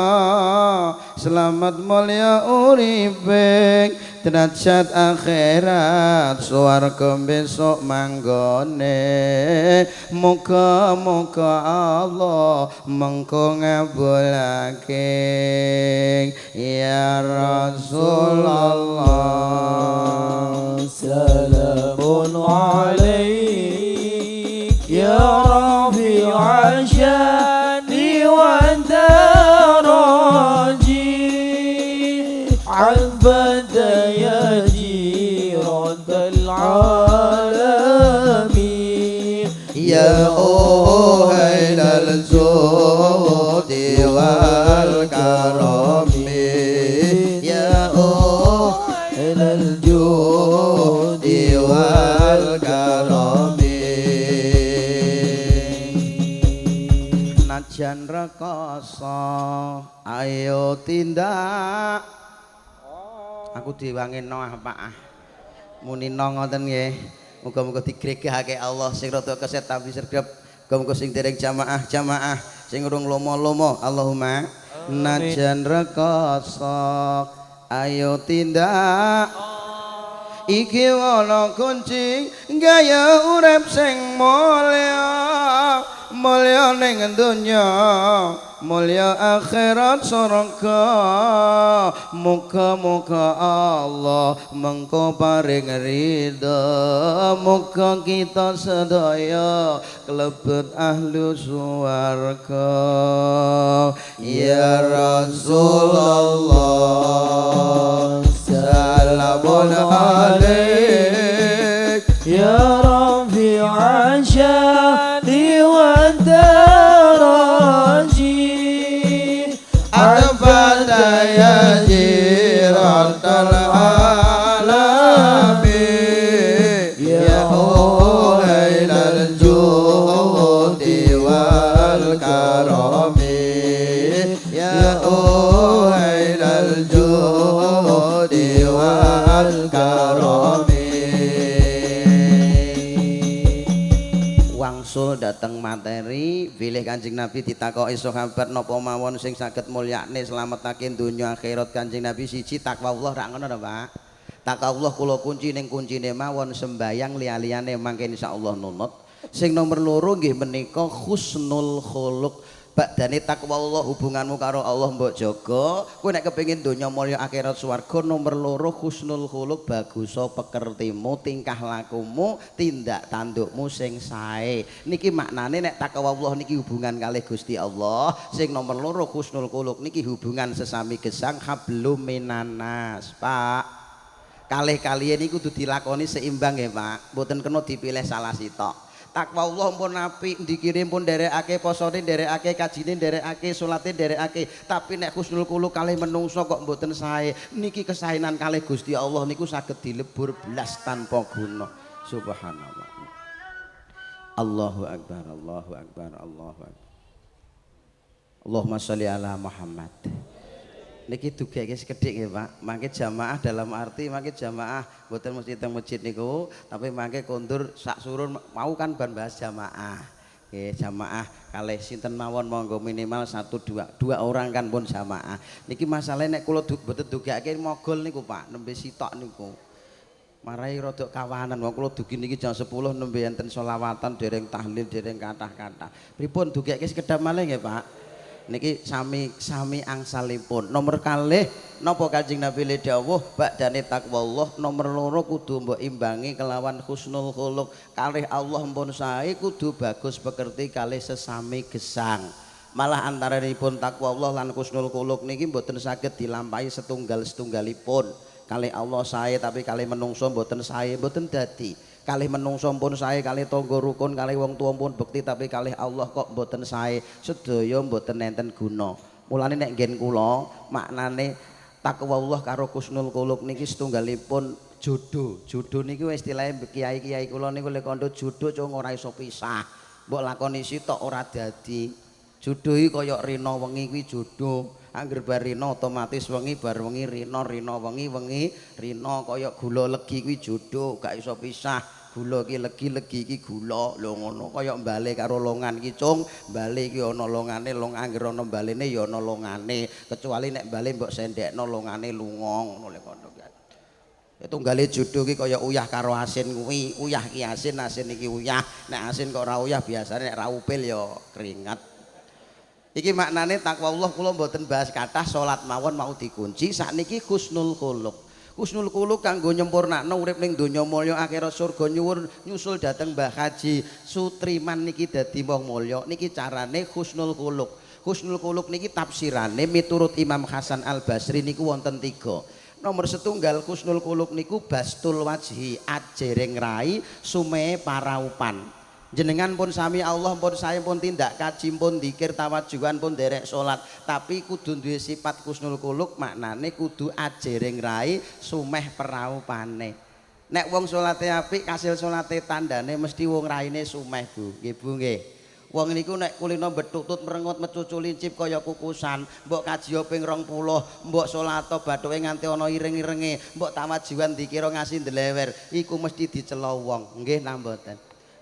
selamat mulya uripe derajat akhirat swarga besok manggone. Muga-muga Allah mengko ngabulake ya Rasulullah. Salamun alaik ya Rafi'a syani wa daraji abada ya jiradal alamin ya uhailal judi wal karami ya uhailal judi wal karami. Najan rekoso ayo tindak. Aku diwangi no Pak. Muni no ngoten nggih. Muga-muga digregahake Allah sing rada keset tapi sregep. Muga-muga sing dereng jamaah sing urung lomo-lomo. Allahumma najan rekoso ayo tindak. Iki ana kunci gaya urip sing mulya, mulya ning donya, mulya akhirat surga. Muga-muga Allah mengko paring ridho, muga kita sedaya kelebet ahlu swarga. Ya Rasulullah salamun alaik ya Rafi'a syani wa daraji abada ya jiratal alamin ya uhailal judi wal karami ya uhailal judi wal karami. Wangsul dateng materi bilih Kanjeng Nabi ditakoki sahabat napa mawon sing saged mulyakne slametake donya akhirat. Kanjeng Nabi siji takwa Allah, ra ngono to Pak. Takwa Allah kula kunci ning kuncine mawon sembayang liya-liyane mangke insyaallah nunut. Sing nomor loro nggih menika husnul khuluq. Badane takwa Allah hubunganmu karo Allah mbok jaga. Kowe nek kepengin donya mulya akhirat swarga nomor loro husnul khuluq, bagusa pekertimu, tingkah lakumu, tindak tandukmu sing sae. Niki maknane nek takwa Allah niki hubungan kalih Gusti Allah. Sing nomor loro husnul khuluq niki hubungan sesami gesang hablum minanas, Pak. Kalih-kaliyan niku kudu dilakoni seimbang ya, Pak. Mboten kena dipilih salah sitok. Takwa Allah pun apik, ndikire pun nderekake, posone nderekake, kajine nderekake, salate nderekake. Tapi nek husnul khuluq kalih menungso kok mboten sae, niki kesaenan kalih Gusti Allah niku saged dilebur blas tanpa guna. Subhanallah. Allahu akbar, Allahu akbar, Allahu akbar. Allahumma sholli ala Muhammad. Niki dugeke sekedhik nggih Pak. Mangke jamaah dalam arti mangke jamaah mboten mesti teng masjid niku, tapi mangke kondur sak surun mau kan ban bahas jamaah. Nggih, jamaah kalih sinten mawon monggo minimal 1 2 orang kan pun jamaah. Niki masalahnya nek kula mboten dugeke mogol niku Pak, nembe sitok niku. Marai rada kawanan wong kula dugi niki jam 10 nembe enten selawatan dereng tahlil dereng kathah-kathah. Pripun dugeke sekedap malih nggih Pak? Niki sami angsalipun. Nomor kalih napa Kanjeng Nabi le dawuh ba'dane taqwallah, nomor loro kudu mbok imbangi kelawan husnul khuluq. Kalih Allah mpun sae kudu bagus pekerti kalih sesami gesang. Malah antaranipun taqwallah lan husnul khuluq niki mboten saged dilampahi setunggalipun. Kalih Allah sae tapi kalih menungso mboten sae, mboten dadi. Kalih menungso pun sae, kalih tangga rukun, kalih wong tuwa pun bekti, tapi kalih Allah kok mboten sae, sedaya mboten enten guna. Mulane nek nggen kula maknane taqwallah karo husnul khuluq niki setunggalipun jodoh. Jodoh niku istilahe kiai-kiai kula niku lek kandha jodoh cung ora iso pisah. Mbok lakoni sitok ora dadi. Jodoh iki kaya rina wengi kuwi jodoh. Angger bar rina otomatis wengi bar wengi rina wengi rina kaya gula legi kuwi jodoh, gak iso pisah. Gula iki legi iki gula lho ngono kaya mbale karo longan iki cung mbale iki ana longane angger ana mbalene ya ana longane kecuali nek mbale mbok sendekno longane lunga ngono lek kono ya tunggale jodoh iki kaya uyah karo asin kuwi uyah ki asin iki uyah nek asin kok ora uyah biasane nek ra upil ya keringat iki maknane takwallah kula mboten bahas kathah salat mawon mau dikunci sakniki husnul khuluq. Husnul khuluq kanggo nyempurnakno urip ning donya mulya akhirat surga nyuwun nyusul dhateng Mbah Haji Sutriman niki dadi wong mulya niki carane husnul khuluq. Husnul khuluq niki tafsirane miturut Imam Hasan Al Basri niku wonten 3. Nomor setunggal husnul khuluq niku bastul wajhi ajereng rai sume paraupan. Jenengan pun sami Allah pun saya pun tindak kaji pun dikir tawajuhan pun derek salat tapi kudu duwe sifat husnul khuluq maknane kudu ajereng rai sumeh peraupane. Nek wong salate apik kasil salate tandane mesti wong raine sumeh Bu. Nggih Bu nggih. Wong niku nek kulino betutut merengut mecucu lincip kaya kukusan, mbok kaji ping 20, mbok salat bathuke nganti ana ireng-irenge, mbok tawajuhan dikira ngasih ndelewer, iku mesti dicela wong. Nggih napa mboten?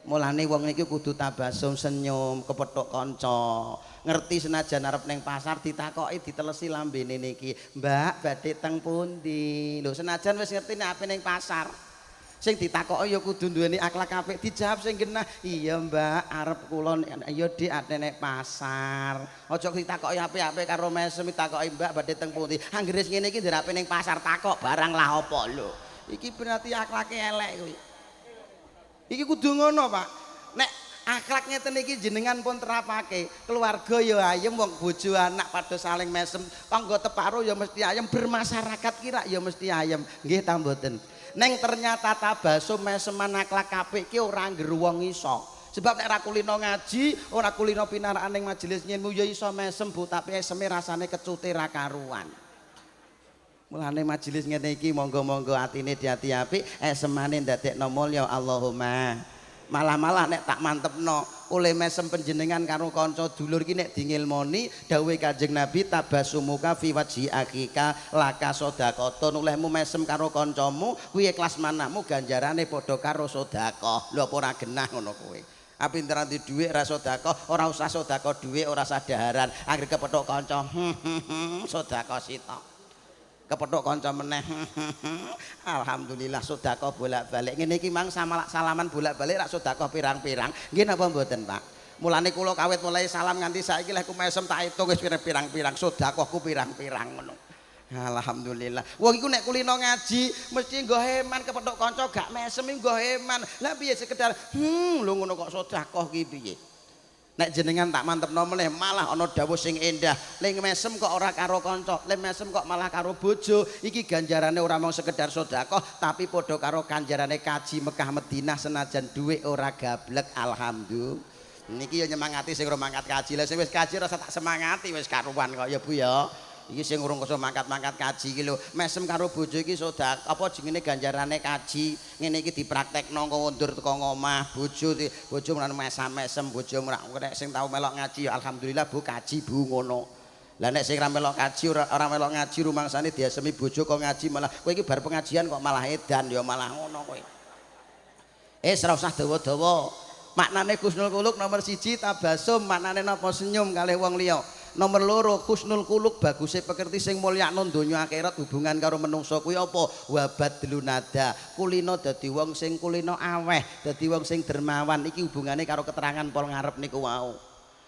Mulane wong iki kudu tabasum senyum kepethuk kanca. Ngerti senajan arep ning pasar ditakoki ditelesi lambene niki, "Mbak, badhe teng pundi?" Lho senajan wis ngerti nek ape ning pasar. Sing ditakoki ya kudu duweni akhlak apik, dijawab sing genah, "Iya, Mbak, arep kula ya Dik ate nek pasar." Aja ditakoki apik-apik karo mesem ditakoki, "Mbak, badhe teng pundi?" Anggere ngene iki nderape ning pasar takok barang lah apa lho. Iki berarti akhlake elek kuwi. Iki kudu ngono Pak. Nek akhlak ngeten iki jenengan pun terapake, keluarga ya ayem, wong bojo anak padha saling mesem, tangga teparo ya mesti ayem, bermasyarakat kira ya mesti ayem. Nggih ta mboten? Neng ternyata tabasum meseman akhlak apik ki ora ngger wong iso. Sebab nek ora kulino ngaji, ora kulino pinaraan ning majelis nyinmu ya iso mesem Bu, tapi eseme rasane kecute ra karuan. Mulane majelis ngene iki monggo-monggo atine diati apik, esemane ndadekno mulya Allahumma. Malah-malah nek tak mantepno oleh mesem panjenengan karo kanca dulur iki nek dingilmoni dawuhe Kanjeng Nabi tabasumuka fi wajhi akika laka sedaqatun, olehmu mesem karo kancamu kuwi ikhlas manahmu ganjarane padha karo sedekah. Lho apa ora genah ngono kowe? Api nterani dhuwit ra sedekah, ora usah sedekah dhuwit, ora sadaharan, anggere kepethuk kanca sedekah sitok. Kepethuk kanca meneh alhamdulillah sedekah bolak-balik ngene iki mang salaman bolak-balik rak sedekah pirang-pirang nggih napa mboten Pak. Mulane kula kawit mulai salam nganti saiki lek ku mesem tak hitung wis pirang-pirang sedekahku pirang-pirang ngono. Alhamdulillah. Wong iku nek kulino ngaji mesti nggo heman kepethuk kanca gak mesem nggo heman. Lah piye sekedar lho ngono kok sedekah ki piye? Nek jenengan tak mantepno meneh malah ana dawuh sing endah, ling mesem kok ora karo kanca, ling mesem kok malah karo bojo. Iki ganjarane ora mung sekedar sedekah, tapi padha karo ganjarane kaji Mekah Madinah senajan dhuwit ora gablek. Alhamdulillah. Niki ya nyemangati sing ora mangkat kaji. Lah sing wis kaji rasa tak semangati wis karuan kok ya Bu ya. iki sing urung kasa mangkat-mangkat kaji iki lho mesem karo bojo iki sodak apa jenenge ganjarane kaji ngene iki dipraktekno ngundur teko ngomah bojo menawa mesem bojo nek sing tau melok ngaji ya alhamdulillah Bu kaji Bu ngono lah nek sing ora melok kaji ora melok ngaji rumangsane diasemi bojo kok ngaji malah kowe iki bar pengajian kok malah edan ya malah ngono kowe ora usah dawa-dawa maknane husnul kuluk nomor 1 tabasum maknane napa senyum kalih wong liya nomor 2 husnul kuluk baguse pekerti sing mulyakno donya akhirat hubungan karo menungso kuwi apa wabadlun nada kulino dadi wong sing kulino aweh dadi wong sing dermawan iki hubungane karo keterangan pol ngarep niku wau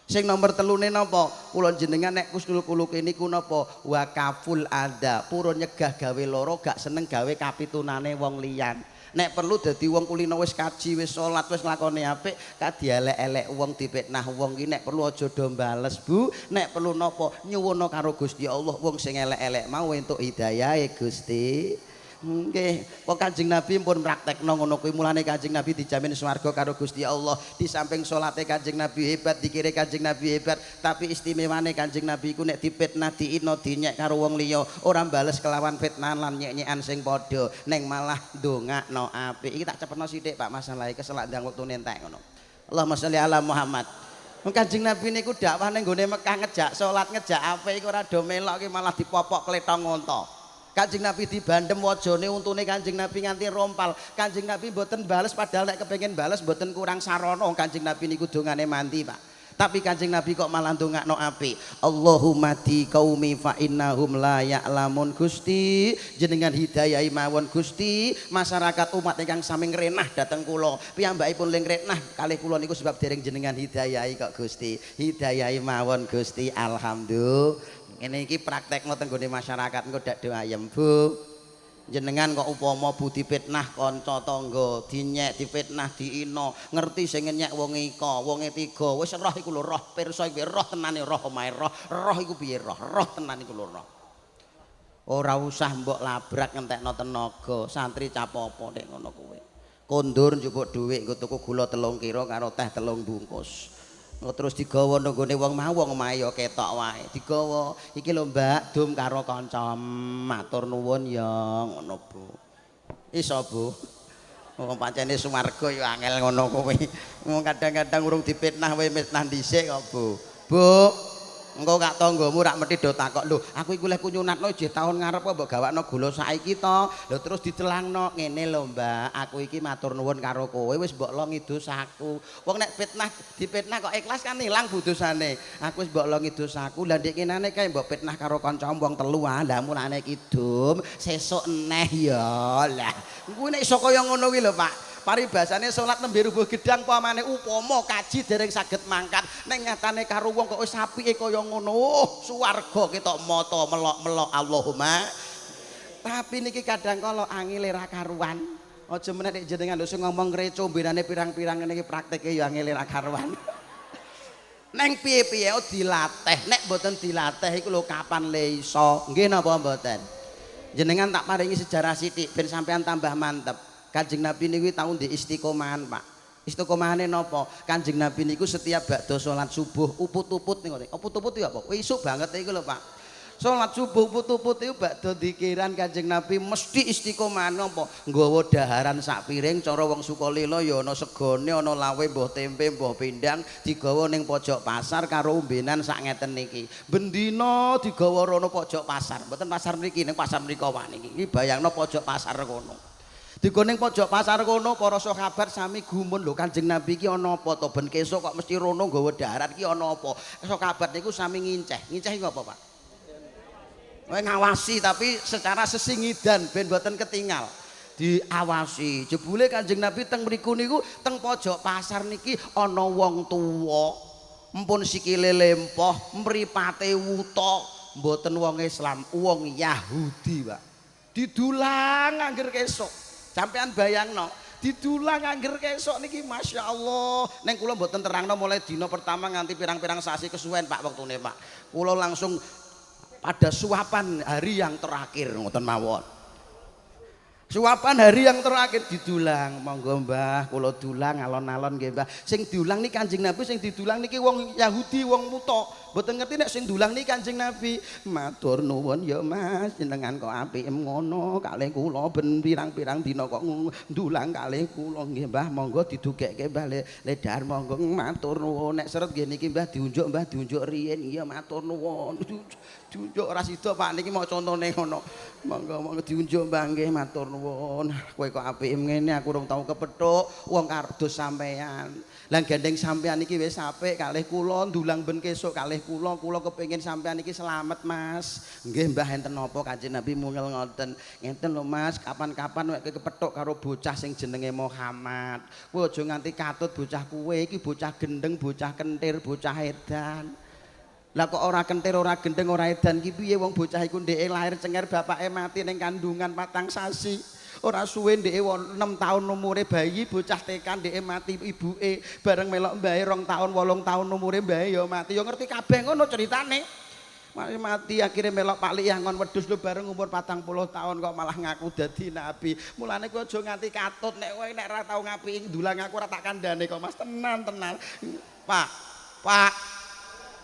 sing nomor 3 napa kula jenengan nek husnul kuluk niku napa wakaful ada purun nyegah gawe loro gak seneng gawe kapitunane wong liyan nek perlu dadi wong kulino wis kaji wis salat wis nglakoni apik ka dielek-elek wong dipitnah wong iki nek perlu aja do bales Bu nek perlu napa nyuwuna karo Gusti Allah wong sing elek-elek mau entuk hidayahe Gusti nggih kok Kanjeng Nabi pun praktekno ngono kuwi mulane Kanjeng Nabi dijamin swarga karo Gusti Allah di samping salate Kanjeng Nabi hebat dikire Kanjeng Nabi hebat tapi istimewane Kanjeng Nabi ku nek dipitnah diino dinyek karo wong liya ora bales kelawan fitnah lan nyek-nyekan sing padha ning malah ndongakno apik iki tak cepetno sithik Pak masalahe keselak ndang wektune entek ngono Allahumma sholli ala Muhammad Kanjeng Nabi niku dakwah ning gone Mekah ngejak salat ngejak apik iku ora do melok iki malah dipopok klethong ngonto Kanjeng Nabi dibandem wajane untune Kanjeng Nabi nganti rompal Kanjeng Nabi mboten bales padahal nek kepengin bales mboten kurang sarana Kanjeng Nabi niku dongane mandi Pak tapi Kanjeng Nabi kok malah ndongakno apik Allahumma di qaumi fa innahum la ya'lamun Gusti jenengan hidayahi mawon Gusti masyarakat umat ingkang sami ngrenah dhateng kula piyambakipun ling renah kalih kula niku sebab dereng jenengan hidayahi kok Gusti hidayahi mawon Gusti alhamdulillah ini iki praktekno teng gone masyarakat engko dak do ayem Bu jenengan kok upama Bu dipitnah kanca tangga dinyek dipitnah diino ngerti sing nyek wong ika wonge 3 wis roh iku lho roh pirsa iki roh tenane roh omahe roh iku piye roh tenan iku lho roh ora usah mbok labrak ngentekno tenaga santri capopo nek ngono kuwi kondur njupuk dhuwit nggo tuku gula 3 kilo karo teh 3 bungkus terus digawa nggone wong mau wong omahe ya ketok wae digawa iki lho Mbak dum karo kanca matur nuwun ya ngono Bu iso Bu wong pancene swarga ya angel ngono kuwi wong kadang-kadang urung dipitnah wae mitnah dhisik kok Bu engko gak tanggamu rak mesti do takok lho aku iku leh kunyunatno jeh taun ngarep kok mbok gawakno gula saiki to lho terus ditelangno ngene lho Mbak aku iki matur nuwun karo kowe wis mbok lo ngidosaku wong nek dipitnah kok ikhlas kan ilang budosane aku wis mbok lo ngidosaku lha ndek kenane kae mbok pitnah karo kanca wong 3 lah mulane kidum sesuk eneh ya lah kuwi nek iso kaya ngono kuwi lho Pak paribasane salat nembe rubuh gedang pamane upama kaji dereng saged mangkat ning nyatane karo wong kok wis apike kaya ngono swarga ketok mata melok-melok Allahumma tapi niki kadang kala angele ra karuan aja meneh nek jenengan lho sing ngomong reco benane pirang-pirang ngene iki praktike ya angele ra karuan neng piye-piye dilatih nek mboten dilatih iku lho kapan le iso nggih napa mboten jenengan tak paringi sejarah sithik ben sampean tambah mantep Kanjeng Nabi niku tau ndek istiqomahan Pak. Istiqomahane napa? Kanjeng Nabi niku setiap bakda salat subuh uput-uput niku. Uput-uput iku apa? Isuk banget iku lho Pak. Salat subuh uput-uput iku bakda dikiran Kanjeng Nabi mesti istiqomah napa? Nggawa daharan sak piring cara wong Sukalila ya ana segone, ana lawe, mbah tempe, mbah pindang digawa ning pojok pasar karo umbenan sak ngeten niki. Bendina digawa rono pojok pasar. Mboten pasar mriki ning pasar mriko wae niki. Iki bayangno pojok pasar kono. Digoning pojok pasar kono para sahabat sami gumun lho Kanjeng Nabi iki ana apa to ben kesuk kok mesti rono nggawa daharan iki ana apa sahabat niku sami nginceh iku apa Pak ngawasi tapi secara sesingidan ben mboten ketinggal diawasi jebule Kanjeng Nabi teng mriku niku teng pojok pasar niki ana wong tuwa mpun sikile lempoh mripate wuta mboten wong Islam wong Yahudi Pak didulang angger kesuk sampean bayangno didulang angger kesok niki Masya Allah neng kula mboten terangno mulai dina pertama nganti pirang-pirang sasi kesuwen Pak wektune Pak kula langsung pada suapan hari yang terakhir ngoten mawon suapan hari yang terakhir didulang monggo Mbah kula dulang alon-alon nggih Mbah sing diulang niki Kanjeng Nabi sing didulang niki wong Yahudi wong buta Mboten ngerti nek sing dulang niki Kanjeng Nabi. Matur nuwun ya Mas, jenengan kok apik ngono kalih kula ben pirang-pirang dina kok ndulang kalih kula. Nggih Mbah, monggo didugekke Mbah ledar monggo. Matur nuwun nek seret nggih niki Mbah diunjuk riyen. Iya matur nuwun. Diunjuk ora sida Pak niki mau contone ngono. Monggo diunjuk Mbah nggih matur nuwun. Kowe kok apik ngene aku urung tau kepethuk wong kados sampean. Lah gandeng sampean iki wis apik kalih kula ndulang ben kesuk kalih kula kepengin sampean iki selamat Mas. Nggih Mbah enten napa Kanjeng Nabi mungel ngoten. Ngenten lho Mas, kapan-kapan wek kepethuk karo bocah sing jenenge Muhammad. Kowe aja nganti katut bocah kuwe iki bocah gendeng, bocah kentir, bocah edan. Lah kok ora kentir, ora gendeng, ora edan ki piye wong bocah iku ndeke lahir cenger bapake mati ning kandungan 4 sasi. Ora suwe ndeke 6 tahun umure bayi bocah tekan ndeke mati ibuke bareng melok mbahe 2 tahun 8 tahun umure mbahe ya mati ya ngerti kabeh ngono ceritane. Mati akhirnya melok Pak Liangon wedhus lho bareng umur 40 tahun kok malah ngaku dadi nabi. Mulane kowe aja nganti katut nek kowe nek ora tau ngapiki ndulang aku ora tak kandhane kok Mas tenan. Pak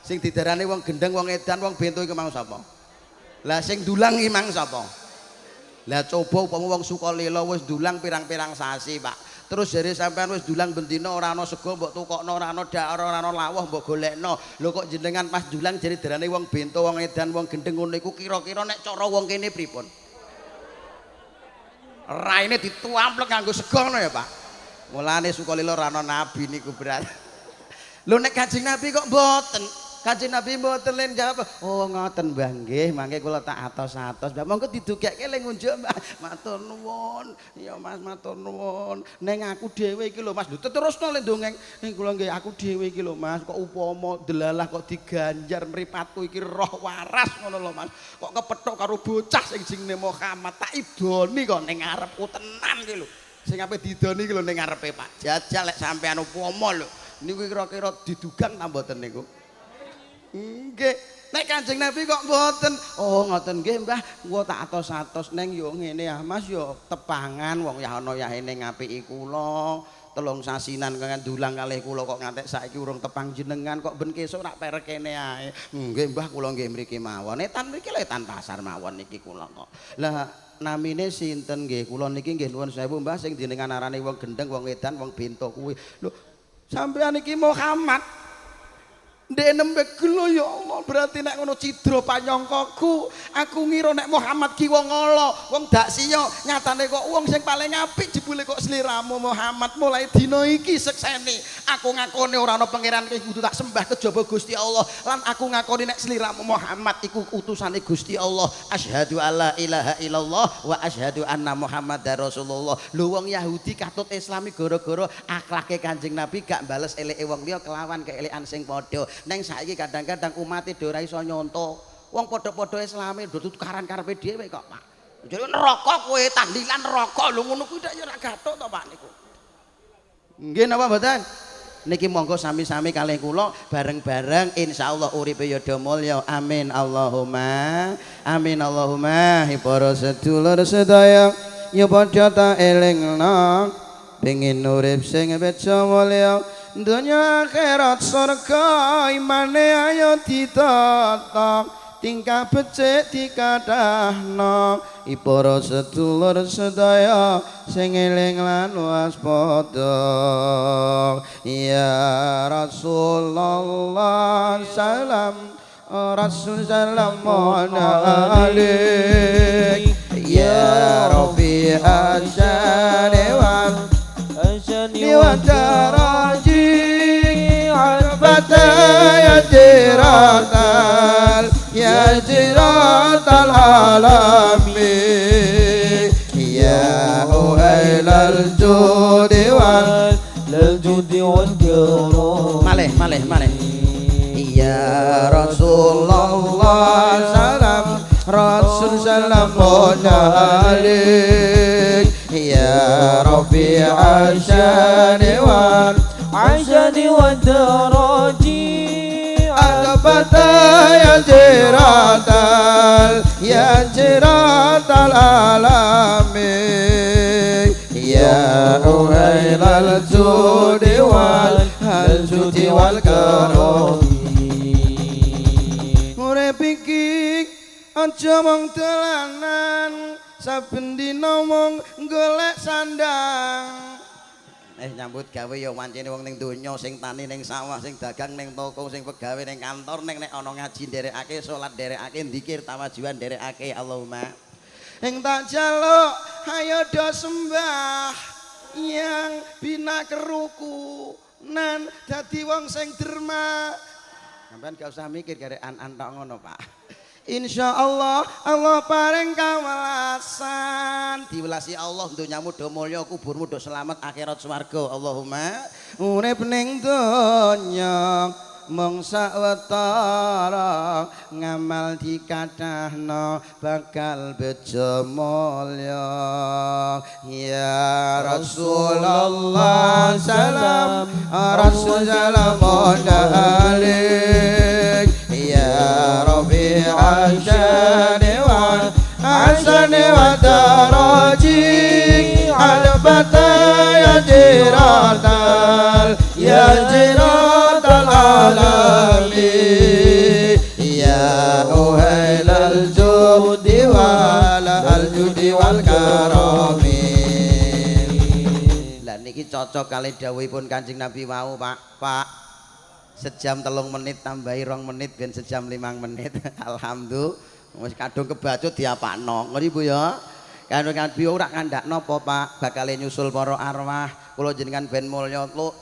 sing didarani wong gendeng wong edan wong bento iku mau sapa? Lah sing dulang iki mang sapa? Lah coba upama wong Sukalila wis dulang pirang-pirang sasi, Pak. Terus jare sampean wis dulang bendina ora ana sego mbok tukokno, ora ana dak, ora ana lawuh mbok golekno. Lho kok jenengan pas dulang jare darane wong bento, wong edan, wong gendeng ngono iku kira-kira nek cara wong kene pripun? Raine dituamplek nganggo sego ngono ya, Pak. Mulane Sukalila ora ana nabi niku berat. Lho nek Kanjeng Nabi kok mboten? Kanjeng Nabi mboten len jawab, "Oh ngoten Mbah nggih, mangke kula tak atos-atos." Mbah monggo didugekke le ngunjuk Mbah. Matur nuwun. Ya Mas matur nuwun. Ning aku dhewe iki lho Mas, lho terusno le ndongeng. Ning kula nggih aku dhewe iki lho Mas, kok upama delalah kok diganjar mripatku iki roh waras ngono lho Mas. Kok kepethuk karo bocah sing jenenge Muhammad tak idoni kok ning ngarepku tenan iki lho. Sing ape didoni iki lho ning ngarepe Pak. Jajal lek sampean upama lho. Niku kira-kira didugang ta mboten niku? Nggih, nek Kanjeng Nabi kok mboten. Oh, ngoten nggih, Mbah. Kula tak atos-atos neng yo ngene ya, Mas yo tepangan wong ya ana yahene ngapiki kula. 3 sasinan kangen dulang kalih kula kok ngantek saiki urung tepang jenengan kok ben kesuk rak perek kene ae. Nggih, Mbah kula nggih mriki mawon. Etan mriki lho etan pasar mawon niki kula kok. Lah namine sinten nggih? Kula niki nggih nuwun sewu Mbah sing jenengan arane wong gendeng, wong edan, wong bento kuwi. Lho, sampean iki Muhammad. Ndek nembe gelo ya Allah, berarti nek ngono cidra panyangkaku. Aku ngira nek Muhammad ki wong ala, wong dak siya, nyatane kok wong sing paling apik jebule kok sliramu Muhammad. Mulai dina iki seksene aku ngakoni ora ana pangeran kudu tak sembah kejaba Gusti Allah. Lan aku ngakoni nek sliramu Muhammad iku utusane Gusti Allah. Asyhadu alla ilaha illallah wa asyhadu anna Muhammadar Rasulullah. Lho wong Yahudi katut Islami gara-gara akhlake Kanjeng Nabi gak bales eleke wong liya kelawan keelekan sing padha. Neng saiki kadang-kadang umat e ora iso nyonto. Wong padha-padha Islame do tukaran karepe dhewe kok, Pak. Jadi neraka kowe tahlilan neraka lho ngono kuwi dak ya ora gathuk to, Pak niku. Nggih napa mboten? Niki monggo sami-sami kalih kula bareng-bareng insyaallah uripe yadha mulya. Amin Allahumma. Amin Allahumma. Para sedulur sedaya ya padha ta elingna pengin urip sing bejo mulya. Dunia akhirat surga imane ayo ditata tingkah becik dikadahno para sedulur sedaya sing eling lan waspada ya Rasulullah salam Rasul salam alaik ya Rabbi asyani wa daraji al-fatah ya jiratal alamin ya uhailal judi wal karam malih ya Rasulullah salam Rasul salam alaik ya Rabbi asyani wa daraji al-fatah ya jiratal alamin ya uhailal judi wal karam aja mung dolanan saben dina mung golek sandang. Nyambut gawe ya wancine wong ning donya sing tani ning sawah sing dagang ning toko sing pegawe ning kantor ning nek ana ngaji nderekake salat nderekake dzikir tawajuhan nderekake Allahumma Ing tak jaluk ayo do sembah yang bina kerukunan dadi wong sing derma. sampean gak usah mikir garekan tok ngono Pak. Insya Allah Allah paring kawelasan Diwelasi Allah donyamu do mulya kuburmu do selamat akhirat swarga Allahumma urip ning donya mung sawetara ngamal dikatahno bakal bejo mulya ya Rasulullah salam Rasul salam alaik ya Rabbi asyani wa asani wa daraji albata ya jiratal ya jiratal alami ya uhailal judi wal aljudi wal karami. Lah niki cocok kali dawuhipun Kanjeng Nabi wau Pak sejam 3 menit tambahi 2 menit ben sejam 5 menit alhamdulillah wis kadung kebacut diapakno ngono Bu ya Kanjeng Nabi ora kandhakno apa Pak bakal nyusul para arwah kula jenengan ben mulya 1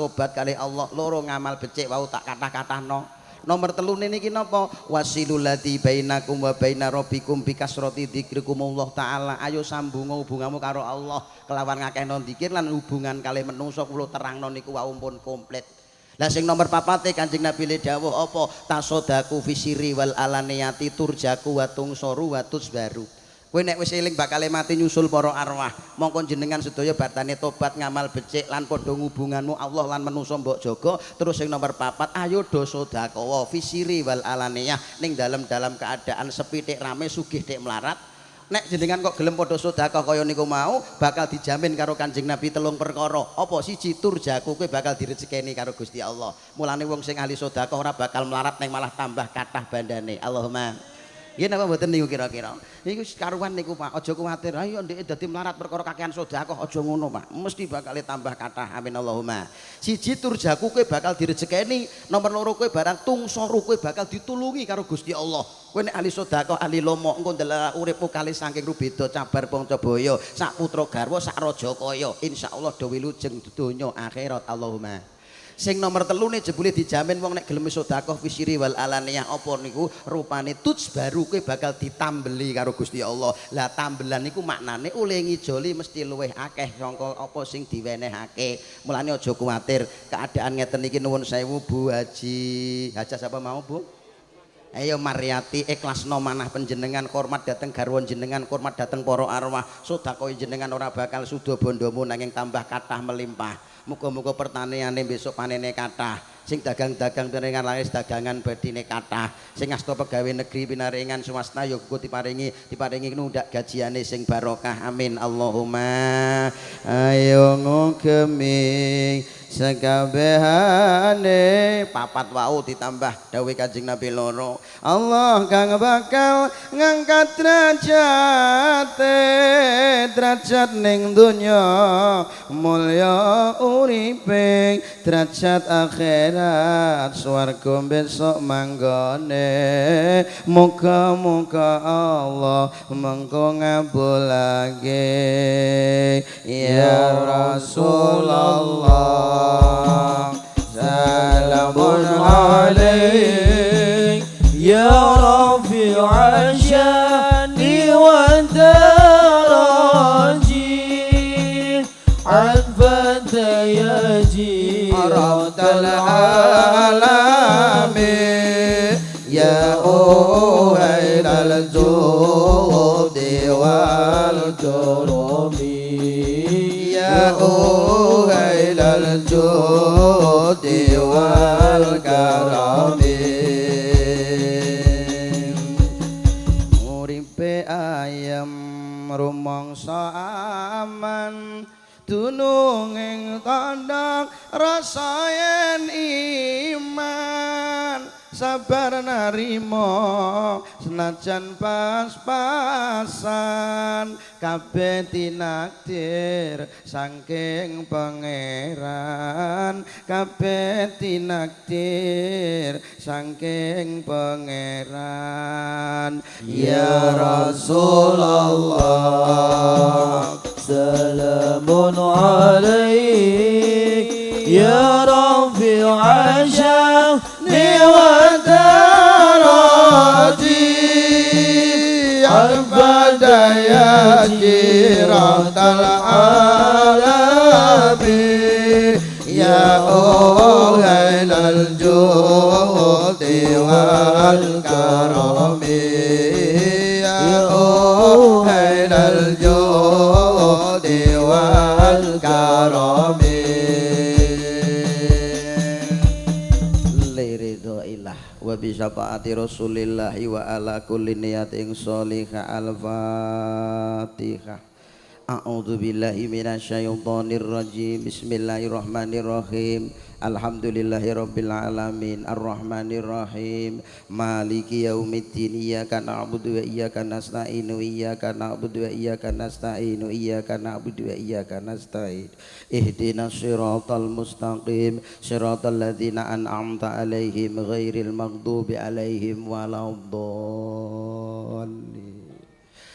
tobat kali Allah 2 ngamal becik wau tak kathah-kathahno nomor 3 niki napa wasilul ladzi bainakum wa baina rabbikum bikasrati dzikrikumullah taala ayo sambung hubunganmu karo Allah kelawan ngakehno dzikir lan hubungan kali menungso kula terangno niku wau pun komplit. Lah sing nomor 4 Kanjeng Nabi le dawuh apa tasodaku fisiri wal alaniyati turjaku wa tungsoru wa tusbaru. Kowe nek wis eling bakal mati nyusul para arwah mongko jenengan sedaya batane tobat ngamal becik lan padha hubunganmu Allah lan menungso mbok jaga. Terus sing nomor 4 ayo do sedekah fisiri wal alaniyah ning dalam keadaan sepi tik rame sugih tik melarat. Nek jenengan kok gelem padha sedekah kaya niku mau bakal dijamin karo Kanjeng Nabi 3 perkara. Apa siji turjaku kowe bakal direzekeni karo Gusti Allah. Mulane wong sing ahli sedekah ora bakal melarat ning malah tambah kathah bandane. Allahumma. Nggih napa mboten niku kira-kira. Niku karuan niku Pak. Aja kuwatir. Ayo ndek dadi melarat perkara kakehan sedekah aja ngono Pak. Mesti bakal tambah kathah. Amin Allahumma. Siji turjaku kowe bakal direzekeni. Nomor 2 kowe barang tungsoru kowe bakal ditulungi karo Gusti Allah. Kowe nek ahli sedekah ahli lomo engko ndelok uripmu kali saking rubeda cabar Pancabaya sak putra garwa sak raja kaya insyaallah do wilujeng donya akhirat Allahumma. Sing nomor 3 ne jebule dijamin wong nek gelem sedekah fisiri wal alaniyah apa niku rupane tuts baru kowe bakal ditambeli karo Gusti Allah. Lah tambelan niku maknane oleh ngijoli mesti luwih akeh sangka apa sing diwenehake. Mulane aja kuwatir keadaan ngeten iki nuwun sewu Bu Haji. Hajah sapa mau Bu? Ayo Mariati ikhlasno manah panjenengan hormat dateng garwa jenengan hormat dateng para arwah sedekah jenengan ora bakal sudo bondomu nanging tambah kathah melimpah. Muga-muga pertaniane besok panene kathah. Sing dagang-dagang pinaringan laris dagangan badine kathah. Sing asta pegawe negeri pinaringan swasta ya uga diparingi nundak gajiane sing barokah. Amin Allahumma. Ayo ngugemi sekabehane 4 wau ditambah dawuh Kanjeng Nabi loro. Allah kang bakal ngangkat derajat ning donya mulya uripe derajat akhirat swarga besok manggone muga-muga Allah mengko ngabulake ya Rasulullah salamun alaik ya rafi'a syani wa daraji albata yaji rabbal alamin ya uhailal judi wal karami ya uhailal judi wal karami uripe ayam rumangsa aman dunung ing kandhang rasa yen iman sabar narimo senajan pas-pasan kabeh tinakdir saking pangeran kabeh tinakdir saking pangeran Ya Rasulullah salamun alaik Ya Rafi'u ashani wa darajati al-badaya jiratal alamin ya uhailal judi wal karami ya uhailal judi wal karami wa bi syafaati rasulillahi wa ala kulli niyatin sholihah al-fatihah. A'udzu billahi minasyaitonir rajim. Bismillahirrahmanirrahim. Alhamdulillahirabbil alamin arrahmanir rahim maliki yaumiddin iyyaka na'budu wa iyyaka nasta'in iyyaka na'budu wa iyyaka nasta'in iyyaka na'budu wa iyyaka nasta'in ihdinas siratal mustaqim siratal ladzina an'amta 'alaihim ghairil maghdubi 'alaihim waladdallin.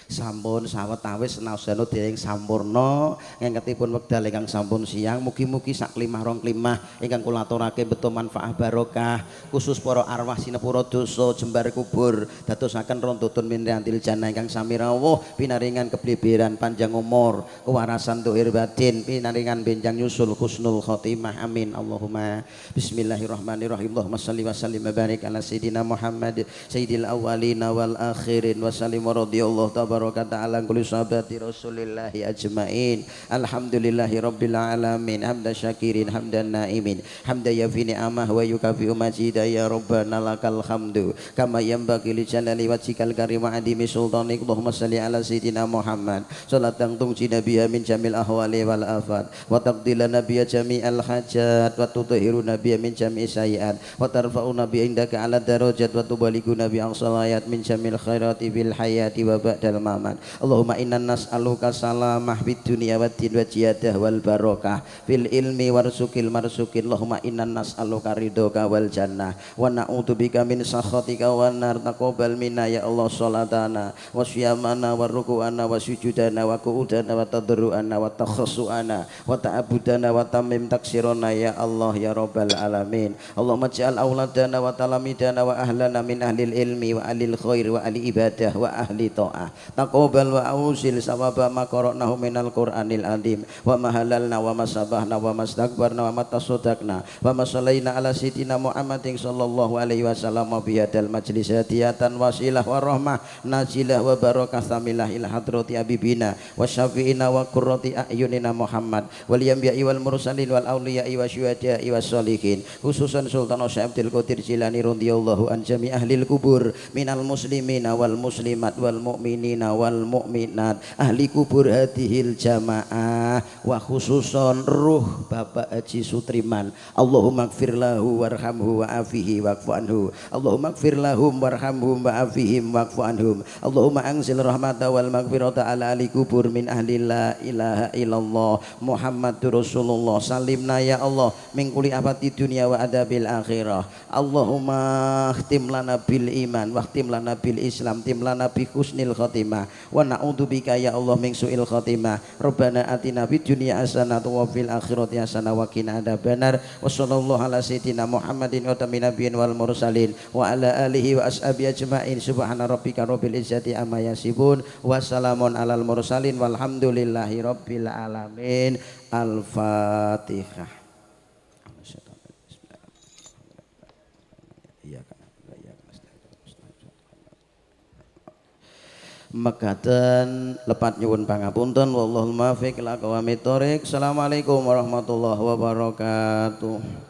Sampun sawetawis nausana dereng sampurna ngengketipun wekdal ingkang sampun siang mugi-mugi sak klimah rong klimah ingkang kula aturake beto manfaat barokah khusus para arwah sinepura dosa jembar kubur dadosaken rontutun minrantil jannah ingkang sami rawuh pinaringan kebliberan panjang umur kewarasan dohir batin pinaringan benjang nyusul husnul khotimah amin Allahumma. Bismillahirrahmanirrahim. Allahumma shalli wa sallim wa barik ala sayyidina Muhammad sayyidil awwalina wal akhirin wa sallim wa radhiyallahu ta'ala kulli sahabati rasulillahi ajmain. Alhamdulillahi rabbil alamin hamda syakirin hamdan naimin hamda yafi ni'amah wa yukafi majidah ya rabbana lakal hamdu kama yanbaghi li jalali wajhikal karim wa adimi sultanik. Allahumma shalli ala sayyidina Muhammad salatan tungji nabiyya min jamil ahwali wal afat wa taqdila nabiyya jami'al hajat wa tutahhiru nabiyya min jami'i sayiat wa tarfa'u nabiyya indaka ala darajat wa tubaligu nabiyya aqsal ayat min jamil khairati fil hayati wa ba'dal mamat. Allahumma inna nas'aluka salamah fid dunya wad din wa jiyadah wal barakah fil ilmi warzuqil marzuqin. Allahumma inna nas'aluka ridhoka wal jannah wa na'udzubika min sakhatika wan nar. Taqabbal minna ya Allah salatana wa siyamana wa ruku'ana wa sujudana wa qu'udana wa tadru'ana wa takhassu'ana wa ta'abudana wa tamim taksirana ya Allah ya rabbal alamin. Allahumma ja'al auladana wa talamidana wa ahlana min ahlil ilmi wa ahlil khair wa ahli ibadah wa ahli ta'ah. Taqabbal wa ausil sawaba ma qara'nahu minal qur'anil azim wa mahalalna wa masabahna wa mastakbarna wa matasaddaqna wa masallaina ala sayyidina Muhammadin sallallahu alaihi wasallam bi hadal majlis hadiyatan wasilah wa rahmah najilah wa barakah samilah ila hadrati abibina wa syafi'ina wa qurrati a'yunina Muhammad wal anbiya'i wal mursalin wal auliya'i wa syuhada'i was sholihin khususan Sultan Syekh Abdul Qadir Jilani radhiyallahu an jami ahlil kubur minal muslimina wal muslimat wal mu'minina wal mu'minat ahli kubur hadhil jamaah wa khususon ruh Bapak Haji Sutriman. Allahumma gfir lahu warhamhu wa afihi wa'fu anhu. Allahumma gfir lahum warhamhum wa afihim wa'fu anhum. Allahumma anzil rahmata wal maghfirata ala ahli kubur min ahli la ilaha illallah Muhammadur Rasulullah. Salimna ya Allah min kulli afati dunya wa adabil akhirah. Allahumma khtim lana bil iman wa khtim lana bil islam tim lana bi husnil khatimah wa na'udzubika ya Allah min su'il khatimah. Rabbana atina fid dunya hasanatan wa fil akhirati hasanatan wa qina adzabannar. Wa sallallahu ala sayyidina Muhammadin wa tamin nabiyyin wal mursalin wa ala alihi wa ashabi ajmain. Subhana rabbika rabbil izzati amma yasifun wa salamun alal mursalin walhamdulillahi rabbil alamin. Al-Fatihah. Mekaten lepat nyuwun pangapunten wallahul muwaffiq ila aqwamit thoriq. Assalamualaikum warahmatullahi wabarakatuh.